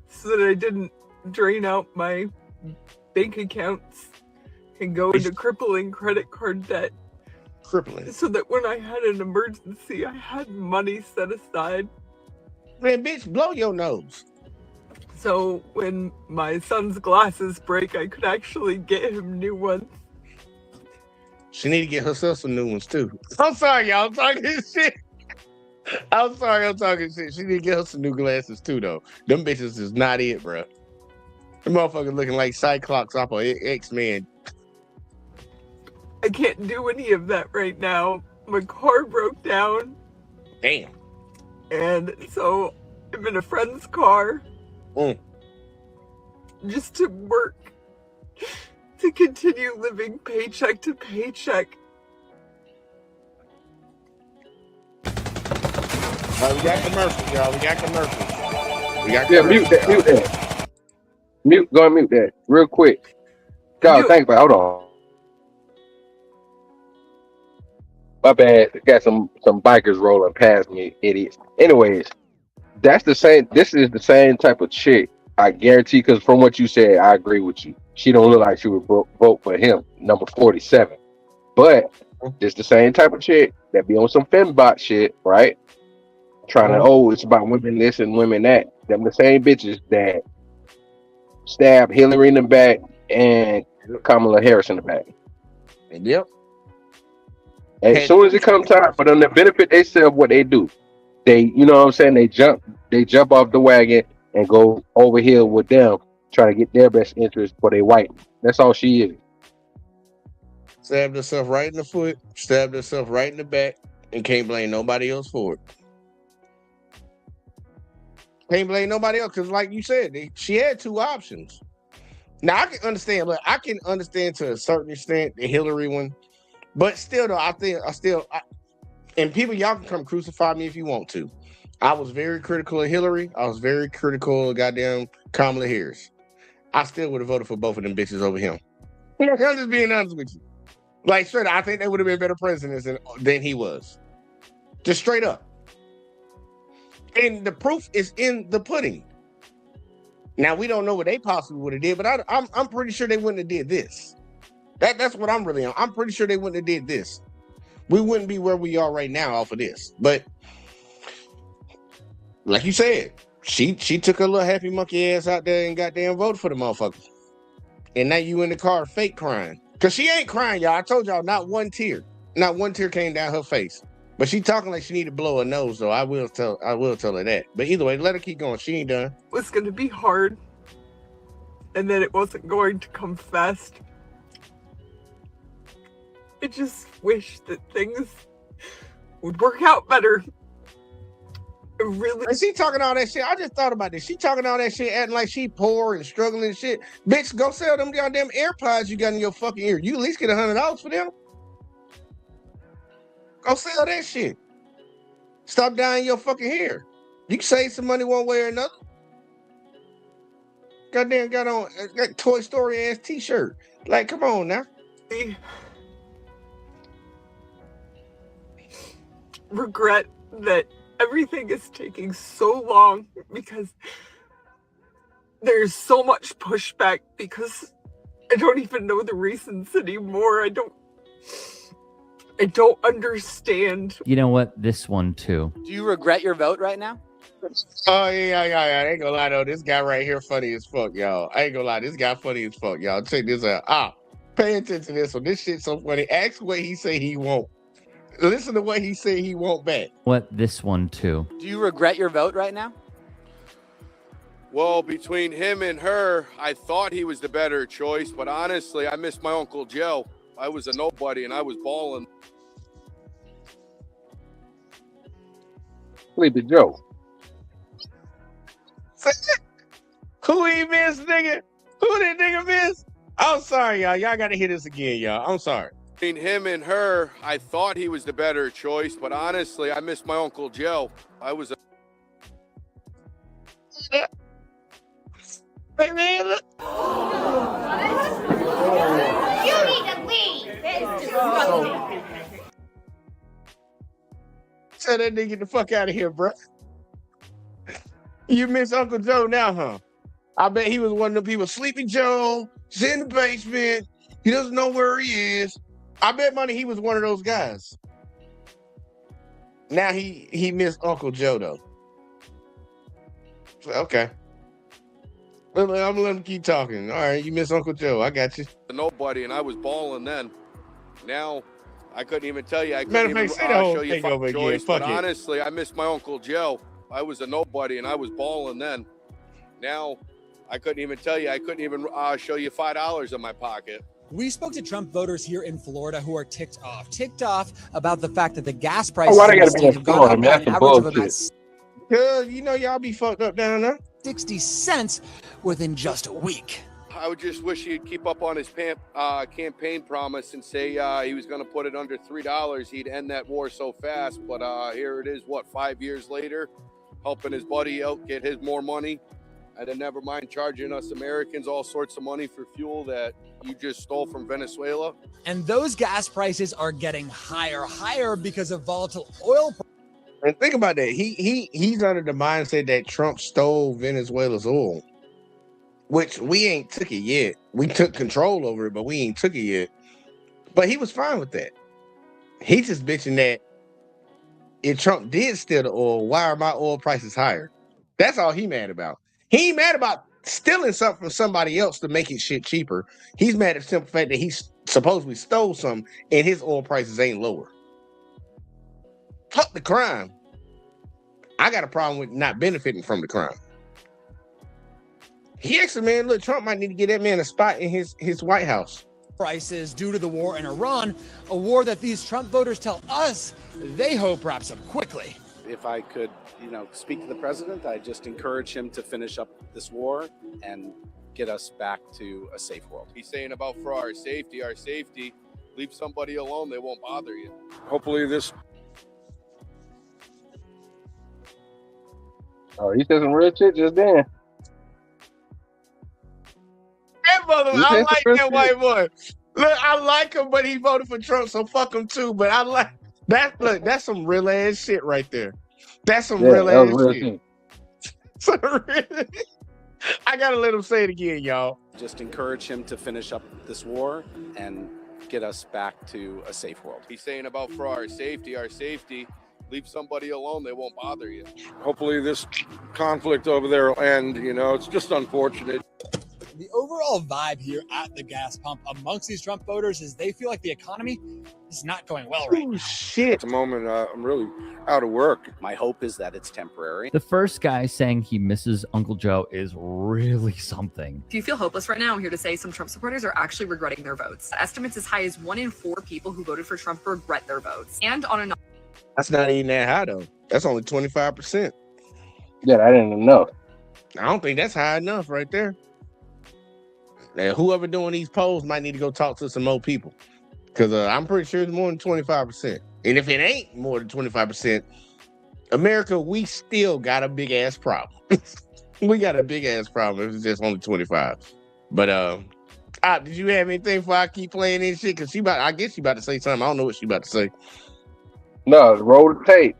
so that I didn't drain out my bank accounts and go into crippling credit card debt. Crippling. So that when I had an emergency, I had money set aside. Man, bitch, blow your nose. So when my son's glasses break, I could actually get him new ones. She need to get herself some new ones too. I'm sorry, y'all. I'm talking shit. I'm sorry, I'm talking shit. She need to get her some new glasses too, though. Them bitches is not it, bro. The motherfucker looking like Cyclops off of X-Men. I can't do any of that right now. My car broke down. Damn. And so I'm in a friend's car. Just to work. To continue living paycheck to paycheck. We got commercials, y'all. We got commercials. We got mute that. Mute that. Go and mute that real quick. God, think about it. Hold on. My bad. Got some bikers rolling past me, idiots. Anyways, that's the same. This is the same type of chick. I guarantee, because from what you said, I agree with you. She don't look like she would vote for him, number 47. But it's the same type of chick that be on some fembot shit, right? Trying to, it's about women this and women that. Them the same bitches that stab Hillary in the back and Kamala Harris in the back. Yep. As soon as it comes time for them to benefit themselves, what they do, they, you know what I'm saying, they jump off the wagon and go over here with them, trying to get their best interest for their white. That's all she is. Stabbed herself right in the foot, stabbed herself right in the back, and can't blame nobody else for it. Can't blame nobody else, because like you said, she had two options. Now I can understand, to a certain extent the Hillary one, but still though, and people, y'all can come crucify me if you want to. I was very critical of Hillary. I was very critical of goddamn Kamala Harris. I still would have voted for both of them bitches over him. I'm just being honest with you. Like, straight up, I think they would have been better presidents than he was. Just straight up. And the proof is in the pudding. Now, we don't know what they possibly would have did, but I'm pretty sure they wouldn't have did this. That's what I'm really on. I'm pretty sure they wouldn't have did this. We wouldn't be where we are right now off of this. But like you said, she took her little happy monkey ass out there and goddamn voted for the motherfucker. And now you in the car fake crying. Because she ain't crying, y'all. I told y'all, not one tear. Not one tear came down her face. But she talking like she need to blow her nose, though. I will tell her that. But either way, let her keep going. She ain't done. It was going to be hard. And then it wasn't going to come fast. I just wish that things would work out better. Really? And she talking all that shit. I just thought about this. She talking all that shit, acting like she poor and struggling and shit. Bitch, go sell them goddamn AirPods you got in your fucking ear. You at least get $100 for them. Go sell that shit. Stop dyeing your fucking hair. You can save some money one way or another. Goddamn got on that Toy Story ass t-shirt. Like, come on now. Regret that everything is taking so long because there's so much pushback because I don't even know the reasons anymore. I don't understand. You know what? This one too. Do you regret your vote right now? Oh, yeah. I ain't gonna lie, though. This guy right here funny as fuck, y'all. I ain't gonna lie. This guy funny as fuck, y'all. Check this out. Pay attention to this one. This shit's so funny. Ask what he say he won't. Listen to what he said he won't back. What? This one too. Do you regret your vote right now? Well, between him and her, I thought he was the better choice, but honestly, I miss my Uncle Joe. I was a nobody and I was balling. Sleepy Joe. Who he missed, nigga? Who did nigga miss? I'm sorry, y'all. Y'all gotta hear this again, y'all. I'm sorry. Between him and her, I thought he was the better choice, but honestly, I miss my Uncle Joe. I was a... Hey, man, look. You need to leave. That is disgusting. Tell that nigga get the fuck out of here, bro. You miss Uncle Joe now, huh? I bet he was one of the people. Sleepy Joe, he's in the basement. He doesn't know where he is. I bet money he was one of those guys. Now he missed Uncle Joe, though. So, okay. I'm gonna let him keep talking. All right, you miss Uncle Joe. I got you. Nobody, and I was balling then. Now, I couldn't even tell you. I Matter couldn't of fact, even say the whole show you thing fuck over again. choice. Fuck But it. honestly, I miss my Uncle Joe. I was a nobody, and I was balling then. Now, I couldn't even tell you. I couldn't even show you $5 in my pocket. We spoke to Trump voters here in Florida who are ticked off about the fact that the gas Oh, prices why they in the gotta be state in have gone Florida, up man? by That's an some average of about bullshit. Cause you know y'all be fucked up down there. 60 cents within just a week. I would just wish he'd keep up on his campaign promise and say he was going to put it under $3. He'd end that war so fast. But here it is, 5 years later, helping his buddy out get his more money. And then never mind charging us Americans all sorts of money for fuel that you just stole from Venezuela. And those gas prices are getting higher because of volatile oil prices. And think about that. He's under the mindset that Trump stole Venezuela's oil, which we ain't took it yet. We took control over it, but we ain't took it yet. But he was fine with that. He's just bitching that if Trump did steal the oil, why are my oil prices higher? That's all he mad about. He ain't mad about stealing something from somebody else to make his shit cheaper. He's mad at the simple fact that he supposedly stole something and his oil prices ain't lower. Fuck the crime. I got a problem with not benefiting from the crime. He asked the man, look, Trump might need to get that man a spot in his White House. Prices due to the war in Iran, a war that these Trump voters tell us they hope wraps up quickly. If I could, speak to the president, I just encourage him to finish up this war and get us back to a safe world. He's saying about for our safety, leave somebody alone, they won't bother you. Hopefully this. Oh, he said some real shit just then. That mother, I like that white boy. Look, I like him, but he voted for Trump, so fuck him too. But I like that. Look, that's some real ass shit right there. That's some real ass shit. I gotta let him say it again, y'all. Just encourage him to finish up this war and get us back to a safe world. He's saying about for our safety, leave somebody alone, they won't bother you. Hopefully this conflict over there will end. It's just unfortunate. The overall vibe here at the gas pump amongst these Trump voters is they feel like the economy is not going well right now. Shit. At the moment, I'm really out of work. My hope is that it's temporary. The first guy saying he misses Uncle Joe is really something. If you feel hopeless right now, I'm here to say some Trump supporters are actually regretting their votes. Estimates as high as 1 in 4 people who voted for Trump regret their votes. And on a That's not even that high though. That's only 25%. Yeah, I didn't even know. I don't think that's high enough right there. Now, whoever doing these polls might need to go talk to some more people, because I'm pretty sure it's more than 25%. And if it ain't more than 25%, America, we still got a big ass problem. We got a big ass problem if it's just only 25. But did you have anything before I keep playing this shit? Because I guess she about to say something. I don't know what she about to say. No, roll the tape.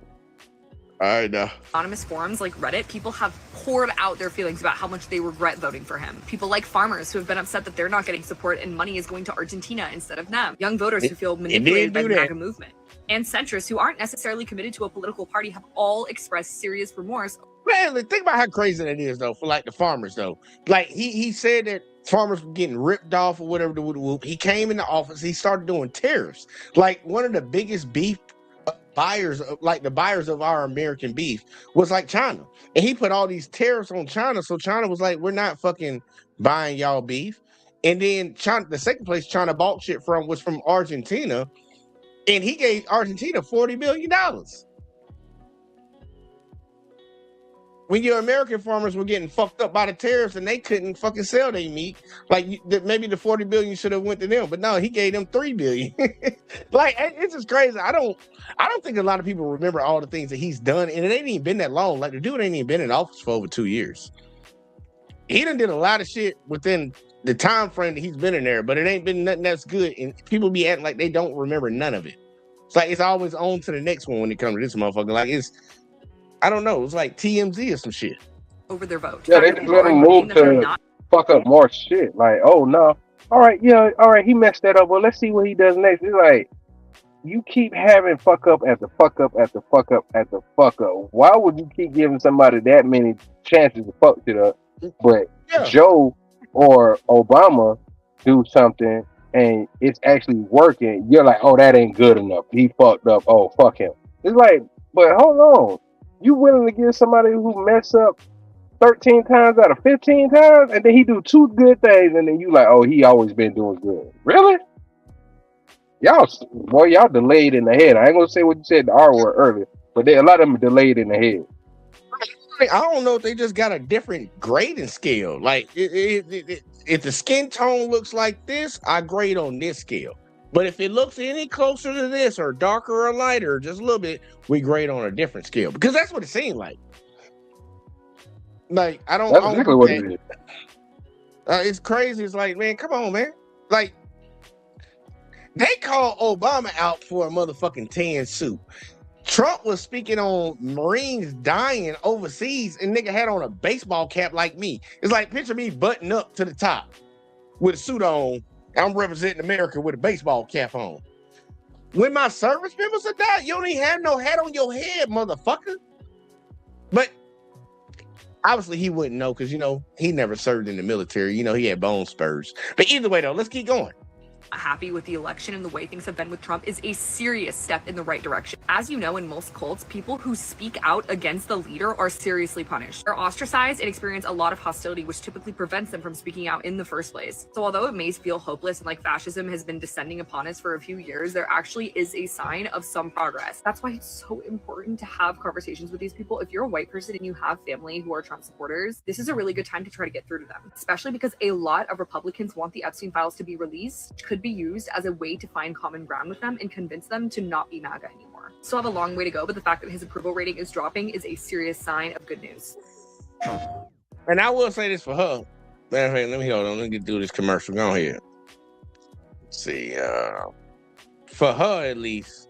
All right, now. anonymous forums like Reddit, people have poured out their feelings about how much they regret voting for him. People like farmers who have been upset that they're not getting support and money is going to Argentina instead of them. Young voters who feel manipulated by the MAGA movement. And centrists who aren't necessarily committed to a political party have all expressed serious remorse. Man, think about how crazy that is, though, for like the farmers, though. Like he said that farmers were getting ripped off or whatever. He came into office, he started doing tariffs. Like one of the biggest beef buyers, like the buyers of our American beef, was like China. And he put all these tariffs on China. So China was like, we're not fucking buying y'all beef. And then China, the second place China bought shit from was from Argentina. And he gave Argentina $40 billion. When your American farmers were getting fucked up by the tariffs and they couldn't fucking sell their meat, like maybe the $40 billion should have went to them, but no, he gave them $3 billion. Like, it's just crazy. I don't think a lot of people remember all the things that he's done, and it ain't even been that long. Like the dude ain't even been in office for over 2 years. He done did a lot of shit within the time frame that he's been in there, but it ain't been nothing that's good, and people be acting like they don't remember none of it. It's like it's always on to the next one when it comes to this motherfucker. Like I don't know. It's like TMZ or some shit. Over their vote. Yeah, they just let him move to fuck up more shit. Like, oh no. All right, he messed that up. Well, let's see what he does next. It's like, you keep having fuck up after fuck up after fuck up after fuck up. Why would you keep giving somebody that many chances to fuck shit up But Yeah. Joe or Obama do something and it's actually working, you're like, oh, that ain't good enough. He fucked up. Oh, fuck him. It's like, but hold on. You willing to give somebody who mess up 13 times out of 15 times, and then he do 2 good things, and then you like, oh, he always been doing good. Really? Y'all delayed in the head. I ain't gonna say what you said the R word earlier, but a lot of them delayed in the head. I don't know if they just got a different grading scale. Like, if the skin tone looks like this, I grade on this scale. But if it looks any closer to this, or darker or lighter, just a little bit, we grade on a different scale. Because that's what it seemed like. Like, That's exactly what it is. It's crazy. It's like, man, come on, man. Like, they called Obama out for a motherfucking tan suit. Trump was speaking on Marines dying overseas, and nigga had on a baseball cap like me. It's like, picture me buttoned up to the top with a suit on. I'm representing America with a baseball cap on. When my service members are died, you don't even have no hat on your head, motherfucker. But obviously he wouldn't know because, he never served in the military. He had bone spurs. But either way, though, let's keep going. Happy with the election and the way things have been with Trump is a serious step in the right direction. As you know, in most cults, people who speak out against the leader are seriously punished. They're ostracized and experience a lot of hostility, which typically prevents them from speaking out in the first place. So although it may feel hopeless and like fascism has been descending upon us for a few years, there actually is a sign of some progress. That's why it's so important to have conversations with these people. If you're a white person and you have family who are Trump supporters, this is a really good time to try to get through to them, especially because a lot of Republicans want the Epstein files to be released, which could be used as a way to find common ground with them and convince them to not be MAGA anymore. Still have a long way to go, but the fact that his approval rating is dropping is a serious sign of good news. And I will say this for her. Matter of fact, let me hold on. Let me get through this commercial. Go ahead. Let's see. For her, at least,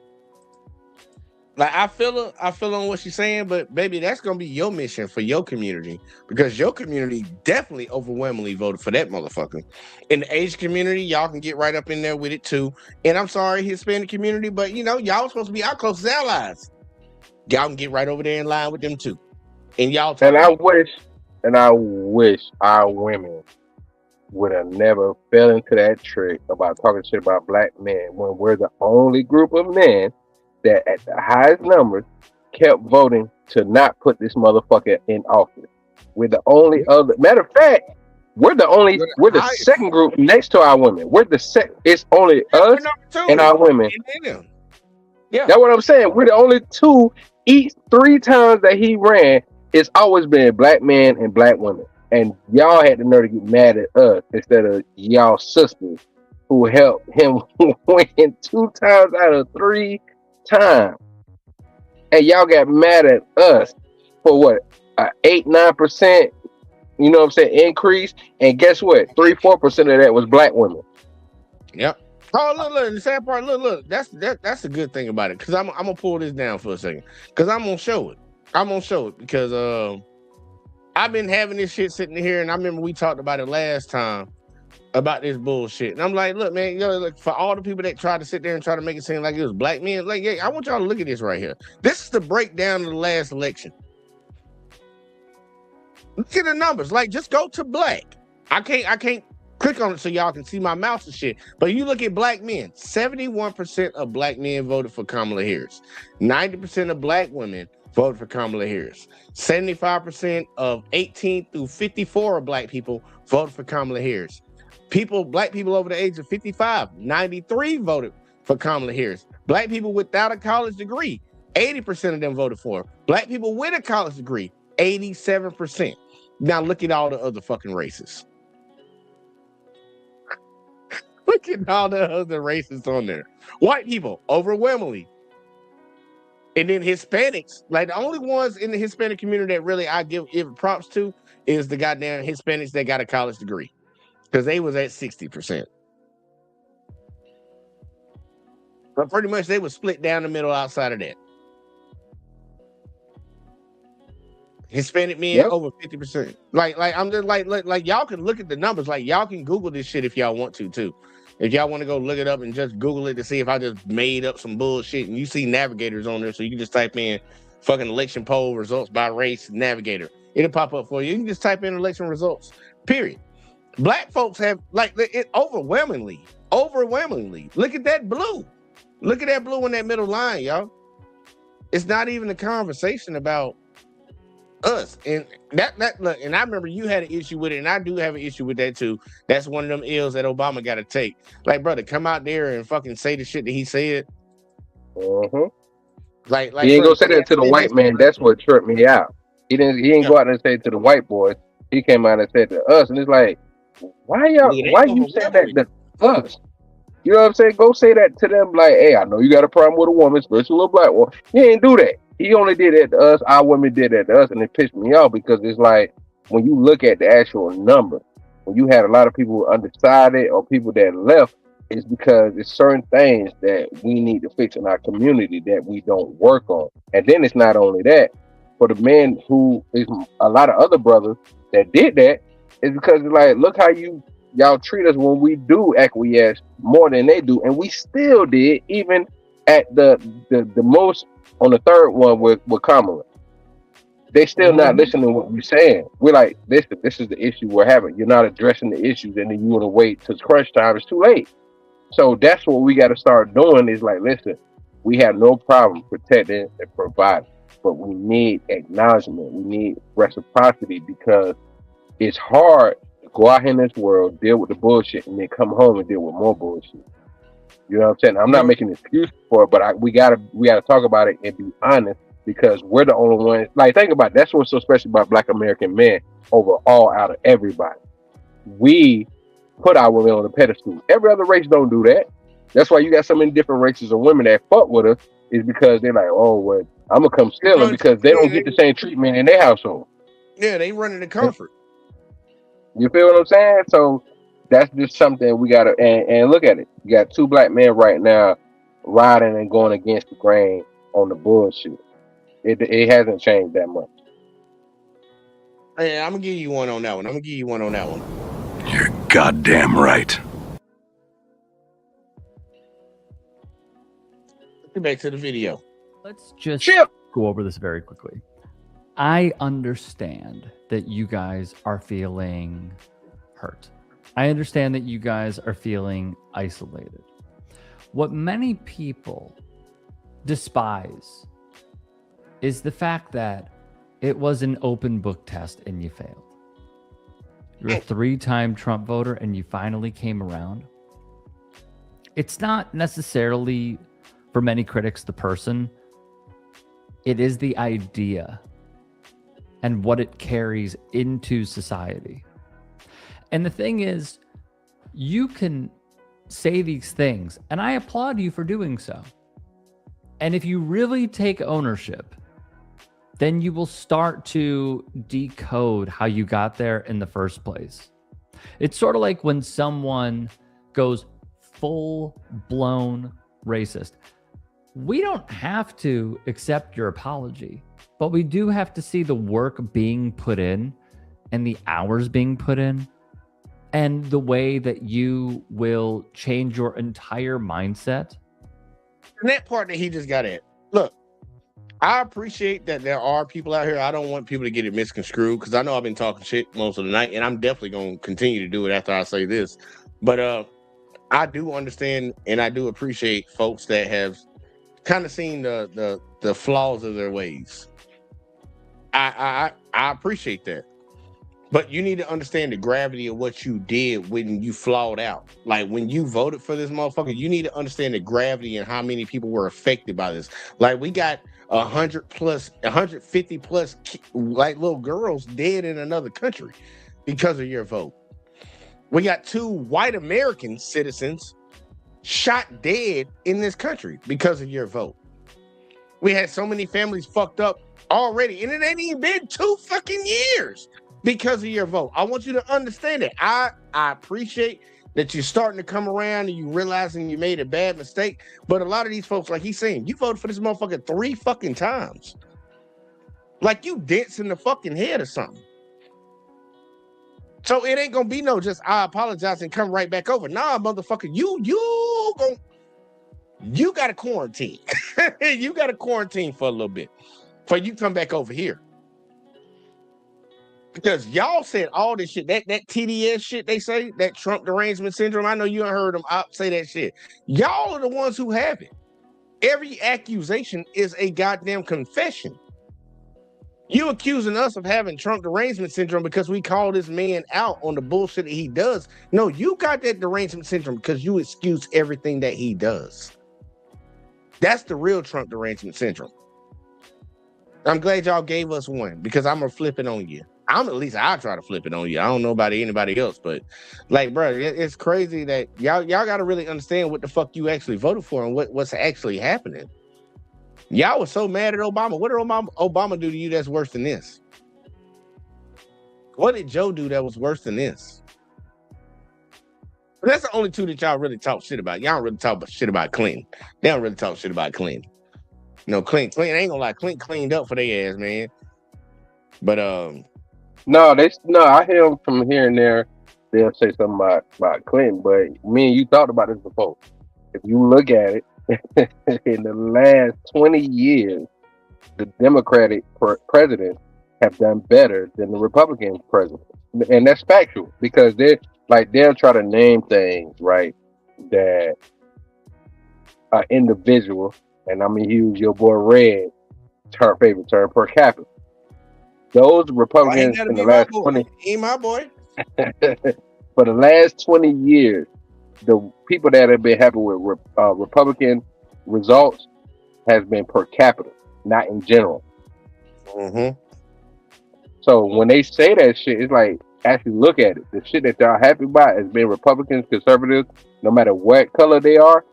like, I feel on what she's saying, but baby, that's gonna be your mission for your community, because your community definitely overwhelmingly voted for that motherfucker. In the Asian community, y'all can get right up in there with it too. And I'm sorry, Hispanic community, but y'all supposed to be our closest allies. Y'all can get right over there in line with them too. And y'all. And I wish our women would have never fell into that trick about talking shit about black men when we're the only group of men that at the highest numbers kept voting to not put this motherfucker in office. We're the only other. Matter of fact, we're the second group next to our women. We're the second. It's only us and our women. Yeah, that's what I'm saying. We're the only two. Each 3 times that he ran, it's always been black men and black women. And y'all had the nerve to get mad at us instead of y'all sisters who helped him win 2 times out of 3 times. And y'all got mad at us for what? 8-9%, you know what I'm saying, increase. And guess what? 3-4% of that was black women. Yep. Oh, look, the sad part, look, that's the good thing about it. Because I'm gonna pull this down for a second. Because I'm gonna show it. Because I've been having this shit sitting here, and I remember we talked about it last time about this bullshit. And I'm like, look, man, look, for all the people that try to sit there and try to make it seem like it was black men, like, yeah, I want y'all to look at this right here. This is the breakdown of the last election. Look at the numbers. Like, just go to black. I can't click on it so y'all can see my mouse and shit. But you look at black men, 71% of black men voted for Kamala Harris. 90% of black women voted for Kamala Harris. 75% of 18 through 54 of black people voted for Kamala Harris. Black people over the age of 55, 93 voted for Kamala Harris. Black people without a college degree, 80% of them voted for her. Black people with a college degree, 87%. Now look at all the other fucking races. Look at all the other races on there. White people, overwhelmingly. And then Hispanics, like the only ones in the Hispanic community that really I give props to is the goddamn Hispanics that got a college degree. Because they was at 60%. But pretty much they were split down the middle outside of that. Hispanic men over 50%. Like I'm just like y'all can look at the numbers. Like y'all can Google this shit if y'all want to too. If y'all want to go look it up and just Google it to see if I just made up some bullshit, and you see navigators on there, so you can just type in fucking election poll results by race navigator. It'll pop up for you. You can just type in election results, period. Black folks have, like, it overwhelmingly. Look at that blue. Look at that blue in that middle line, y'all. It's not even a conversation about us. And that look, and I remember you had an issue with it, and I do have an issue with that too. That's one of them ills that Obama got to take. Like, brother, come out there and fucking say the shit that he said. Like he ain't gonna say that to the white man. That's what tripped me out. He ain't go out and say it to the white boys. He came out and said to us, and it's like, why you said that to us? You know what I'm saying? Go say that to them, like, hey, I know you got a problem with a woman, especially a black one. He ain't do that. He only did that to us. Our women did that to us, and it pissed me off because it's like, when you look at the actual number, when you had a lot of people undecided or people that left, it's because it's certain things that we need to fix in our community that we don't work on. And then it's not only that, for the men who is a lot of other brothers that did that, it's because it's like, look how y'all treat us when we do acquiesce more than they do, and we still did, even at the most on the third one with Kamala. They still not listening to what we're saying. We're like, this is the issue we're having. You're not addressing the issues, and then you want to wait till crunch time. It's too late. So that's what we got to start doing. Is like, listen, we have no problem protecting and providing, but we need acknowledgement. We need reciprocity, because it's hard to go out here in this world, deal with the bullshit, and then come home and deal with more bullshit. You know what I'm saying? I'm not making an excuse for it, but we gotta talk about it and be honest, because we're the only ones. Like, think about it. That's what's so special about Black American men overall out of everybody. We put our women on a pedestal. Every other race don't do that. That's why you got so many different races of women that fuck with us, is because they're like, oh, well, I'm gonna come stealing, because they don't get the same treatment in their household. Yeah, they running the comfort. You feel what I'm saying? So that's just something we gotta and look at it. You got two black men right now riding and going against the grain on the bullshit. It hasn't changed that much. Hey, I'm gonna give you one on that one. You're goddamn right. Let's get back to the video. Let's just go over this very quickly. I understand that you guys are feeling hurt. I understand that you guys are feeling isolated. What many people despise is the fact that it was an open book test and you failed. You're a 3-time Trump voter and you finally came around. It's not necessarily, for many critics, the person. It is the idea and what it carries into society. And the thing is, you can say these things, and I applaud you for doing so. And if you really take ownership, then you will start to decode how you got there in the first place. It's sort of like when someone goes full-blown racist. We don't have to accept your apology, but we do have to see the work being put in and the hours being put in and the way that you will change your entire mindset. And that part that he just got at. Look, I appreciate that there are people out here. I don't want people to get it misconstrued, because I know I've been talking shit most of the night, and I'm definitely going to continue to do it after I say this. But I do understand, and I do appreciate folks that have kind of seen the flaws of their ways. I appreciate that. But you need to understand the gravity of what you did when you flawed out. Like, when you voted for this motherfucker, you need to understand the gravity and how many people were affected by this. Like, we got 150 plus like little girls dead in another country because of your vote. We got 2 white American citizens shot dead in this country because of your vote. We had so many families fucked up already, and it ain't even been 2 fucking years because of your vote. I want you to understand it. I appreciate that you're starting to come around and you realizing you made a bad mistake. But a lot of these folks, like he's saying, you voted for this motherfucker 3 fucking times. Like you dense in the fucking head or something. So it ain't gonna be no just I apologize and come right back over. Nah, motherfucker, you gotta quarantine. You gotta quarantine for a little bit. for you to come back over here. Because y'all said all this shit, that TDS shit they say, that Trump derangement syndrome. I know you ain't heard them say that shit. Y'all are the ones who have it. Every accusation is a goddamn confession. You accusing us of having Trump derangement syndrome because we call this man out on the bullshit that he does. No, you got that derangement syndrome because you excuse everything that he does. That's the real Trump derangement syndrome. I'm glad y'all gave us one because I'm gonna flip it on you. I'll try to flip it on you. I don't know about anybody else, but like, bro, it's crazy that y'all got to really understand what the fuck you actually voted for and what's actually happening. Y'all was so mad at Obama. What did Obama do to you that's worse than this? What did Joe do that was worse than this? But that's the only two that y'all really talk shit about. Y'all don't really talk shit about Clinton. They don't really talk shit about Clinton. No, Clinton ain't gonna lie. Clinton cleaned up for their ass, man. But I hear them from here and there. They'll say something about Clinton, but me and you talked about this before. If you look at it, in the last 20 years, the Democratic presidents have done better than the Republican presidents, and that's factual because they'll try to name things right that an individual, and I'm gonna use your boy Red favorite term per capita. Those Republicans in the last 20 ain't my boy. For the last 20 years, the people that have been happy with Republican results has been per capita, not in general. Mm-hmm. So when they say that shit, it's like, actually look at it. The shit that y'all happy about has been Republicans, conservatives, no matter what color they are,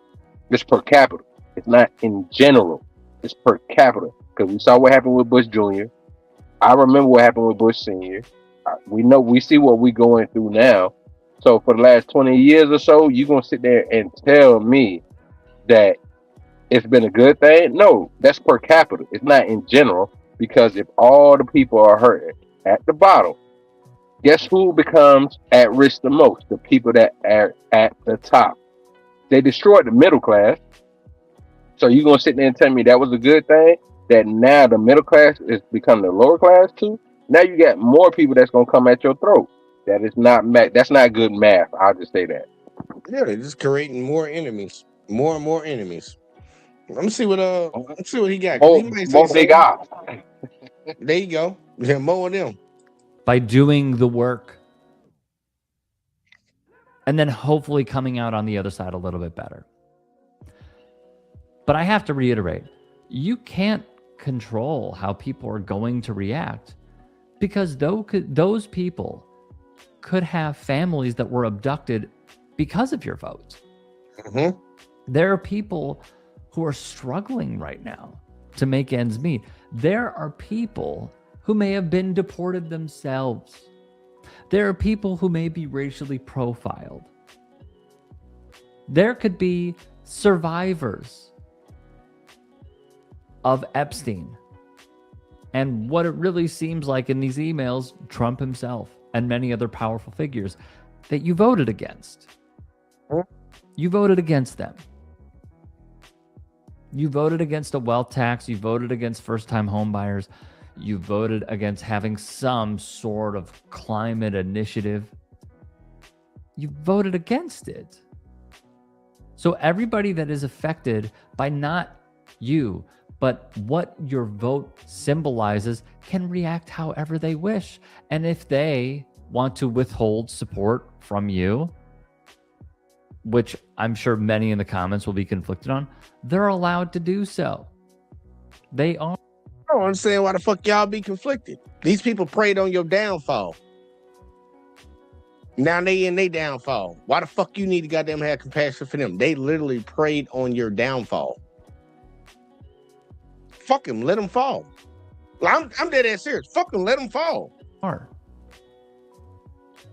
it's per capita. It's not in general. It's per capita. Because we saw what happened with Bush Jr. I remember what happened with Bush Sr. We see what we're going through now. So for the last 20 years or so, you're going to sit there and tell me that it's been a good thing? No, that's per capita. It's not in general, because if all the people are hurting at the bottom, guess who becomes at risk the most? The people that are at the top. They destroyed the middle class. So you're going to sit there and tell me that was a good thing? That now the middle class is becoming the lower class too? Now you got more people that's going to come at your throat. That is not that's not good math. I'll just say that. Yeah, they're just creating more enemies, more and more enemies. Let's see what he got. More big eyes. There you go. Yeah, more of them. By doing the work, and then hopefully coming out on the other side a little bit better. But I have to reiterate, you can't control how people are going to react, because those people could have families that were abducted because of your vote. Mm-hmm. There are people who are struggling right now to make ends meet. There are people who may have been deported themselves. There are people who may be racially profiled. There could be survivors of Epstein. And what it really seems like in these emails, Trump himself and many other powerful figures that you voted against. You voted against them. You voted against a wealth tax. You voted against first-time home buyers. You voted against having some sort of climate initiative. You voted against it. So everybody that is affected by not you, but what your vote symbolizes, can react however they wish. And if they want to withhold support from you, which I'm sure many in the comments will be conflicted on, they're allowed to do so. They are. I don't understand why the fuck y'all be conflicted. These people preyed on your downfall. Now they in their downfall. Why the fuck you need to goddamn have compassion for them? They literally preyed on your downfall. Fuck him, let him fall. I'm dead ass serious. Fuck him, let him fall.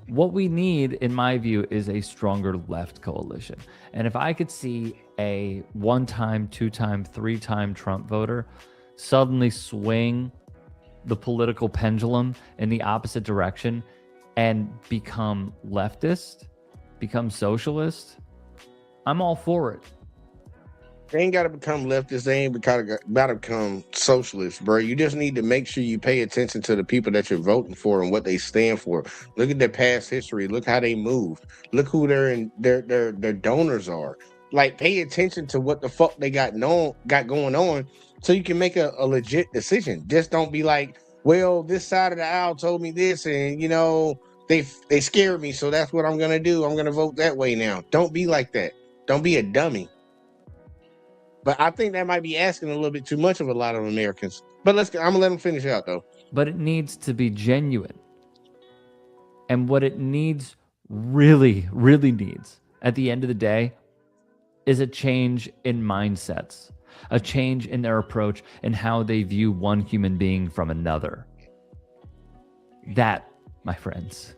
What we need, in my view, is a stronger left coalition. And if I could see a one-time, two-time, three-time Trump voter suddenly swing the political pendulum in the opposite direction and become leftist, become socialist, I'm all for it. They ain't got to become leftists. They ain't got to become socialists, bro. You just need to make sure you pay attention to the people that you're voting for and what they stand for. Look at their past history. Look how they moved. Look who their donors are. Like, pay attention to what the fuck they got going on, so you can make a legit decision. Just don't be like, well, this side of the aisle told me this, and they scared me, so that's what I'm gonna do. I'm gonna vote that way now. Don't be like that. Don't be a dummy. But I think that might be asking a little bit too much of a lot of Americans. But I'm gonna let them finish out though. But it needs to be genuine. And what it needs, really, really needs, at the end of the day, is a change in mindsets, a change in their approach and how they view one human being from another. That, my friends,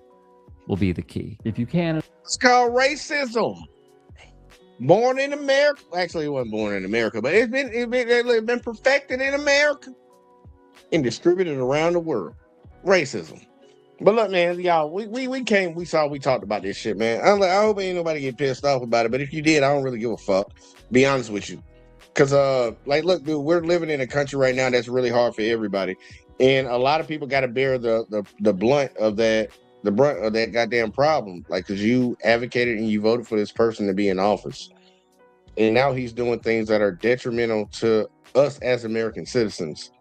will be the key. If you can. It's called racism. Born in America. Actually, it wasn't born in America, but it's been perfected in America and distributed around the world. Racism. But look, man, y'all, we talked about this shit, man. I hope ain't nobody get pissed off about it, but if you did, I don't really give a fuck. Be honest with you. Because, look, dude, we're living in a country right now that's really hard for everybody. And a lot of people got to bear the brunt of that goddamn problem. Like, because you advocated and you voted for this person to be in office. And now he's doing things that are detrimental to us as American citizens.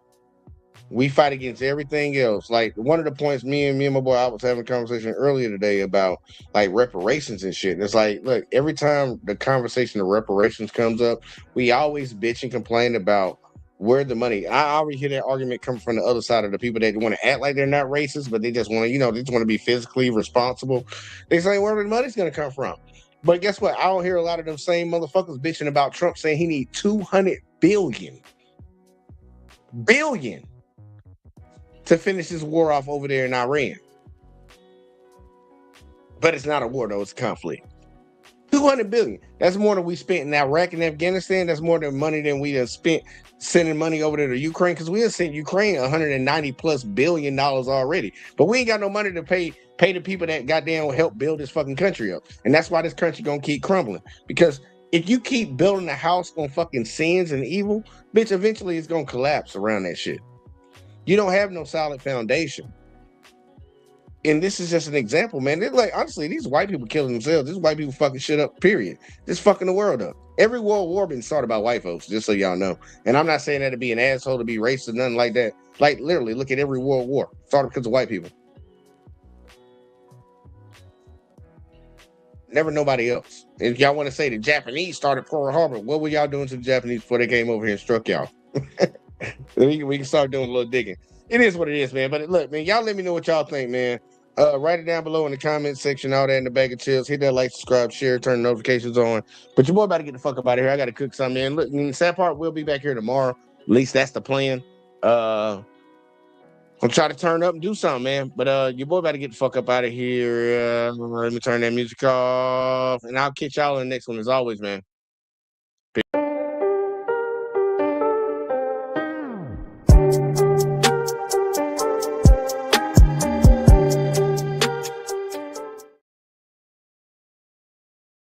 We fight against everything else. Like, one of the points me and my boy, I was having a conversation earlier today about like reparations and shit. And it's like, look, every time the conversation of reparations comes up, we always bitch and complain about where the money. I already hear that argument come from the other side of the people that want to act like they're not racist, but they just want to, they just want to be physically responsible. They say where the money's going to come from. But guess what? I don't hear a lot of them same motherfuckers bitching about Trump saying he need 200 billion to finish this war off over there in Iran. But it's not a war, though. It's a conflict. 200 billion. That's more than we spent in Iraq and Afghanistan. That's more than money than we have spent sending money over there to Ukraine, because we have sent Ukraine $190+ billion already. But we ain't got no money to pay the people that goddamn help build this fucking country up. And that's why this country gonna keep crumbling. Because if you keep building a house on fucking sins and evil, bitch, eventually it's gonna collapse around that shit. You don't have no solid foundation. And this is just an example, man. They're like, honestly, these white people killing themselves. These white people fucking shit up, period. This fucking the world up. Every world war been started by white folks, just so y'all know. And I'm not saying that to be an asshole, to be racist, or nothing like that. Like, literally, look at every world war. Started because of white people. Never nobody else. And if y'all want to say the Japanese started Pearl Harbor, what were y'all doing to the Japanese before they came over here and struck y'all? we can start doing a little digging. It is what it is, man. But look, man, y'all let me know what y'all think, man. Write it down below in the comment section, all that in the bag of chips. Hit that like, subscribe, share, turn the notifications on. But your boy about to get the fuck up out of here. I got to cook something, man. Look, the sad part, we'll be back here tomorrow. At least that's the plan. I'll try to turn up and do something, man. But your boy about to get the fuck up out of here. Let me turn that music off. And I'll catch y'all in the next one as always, man.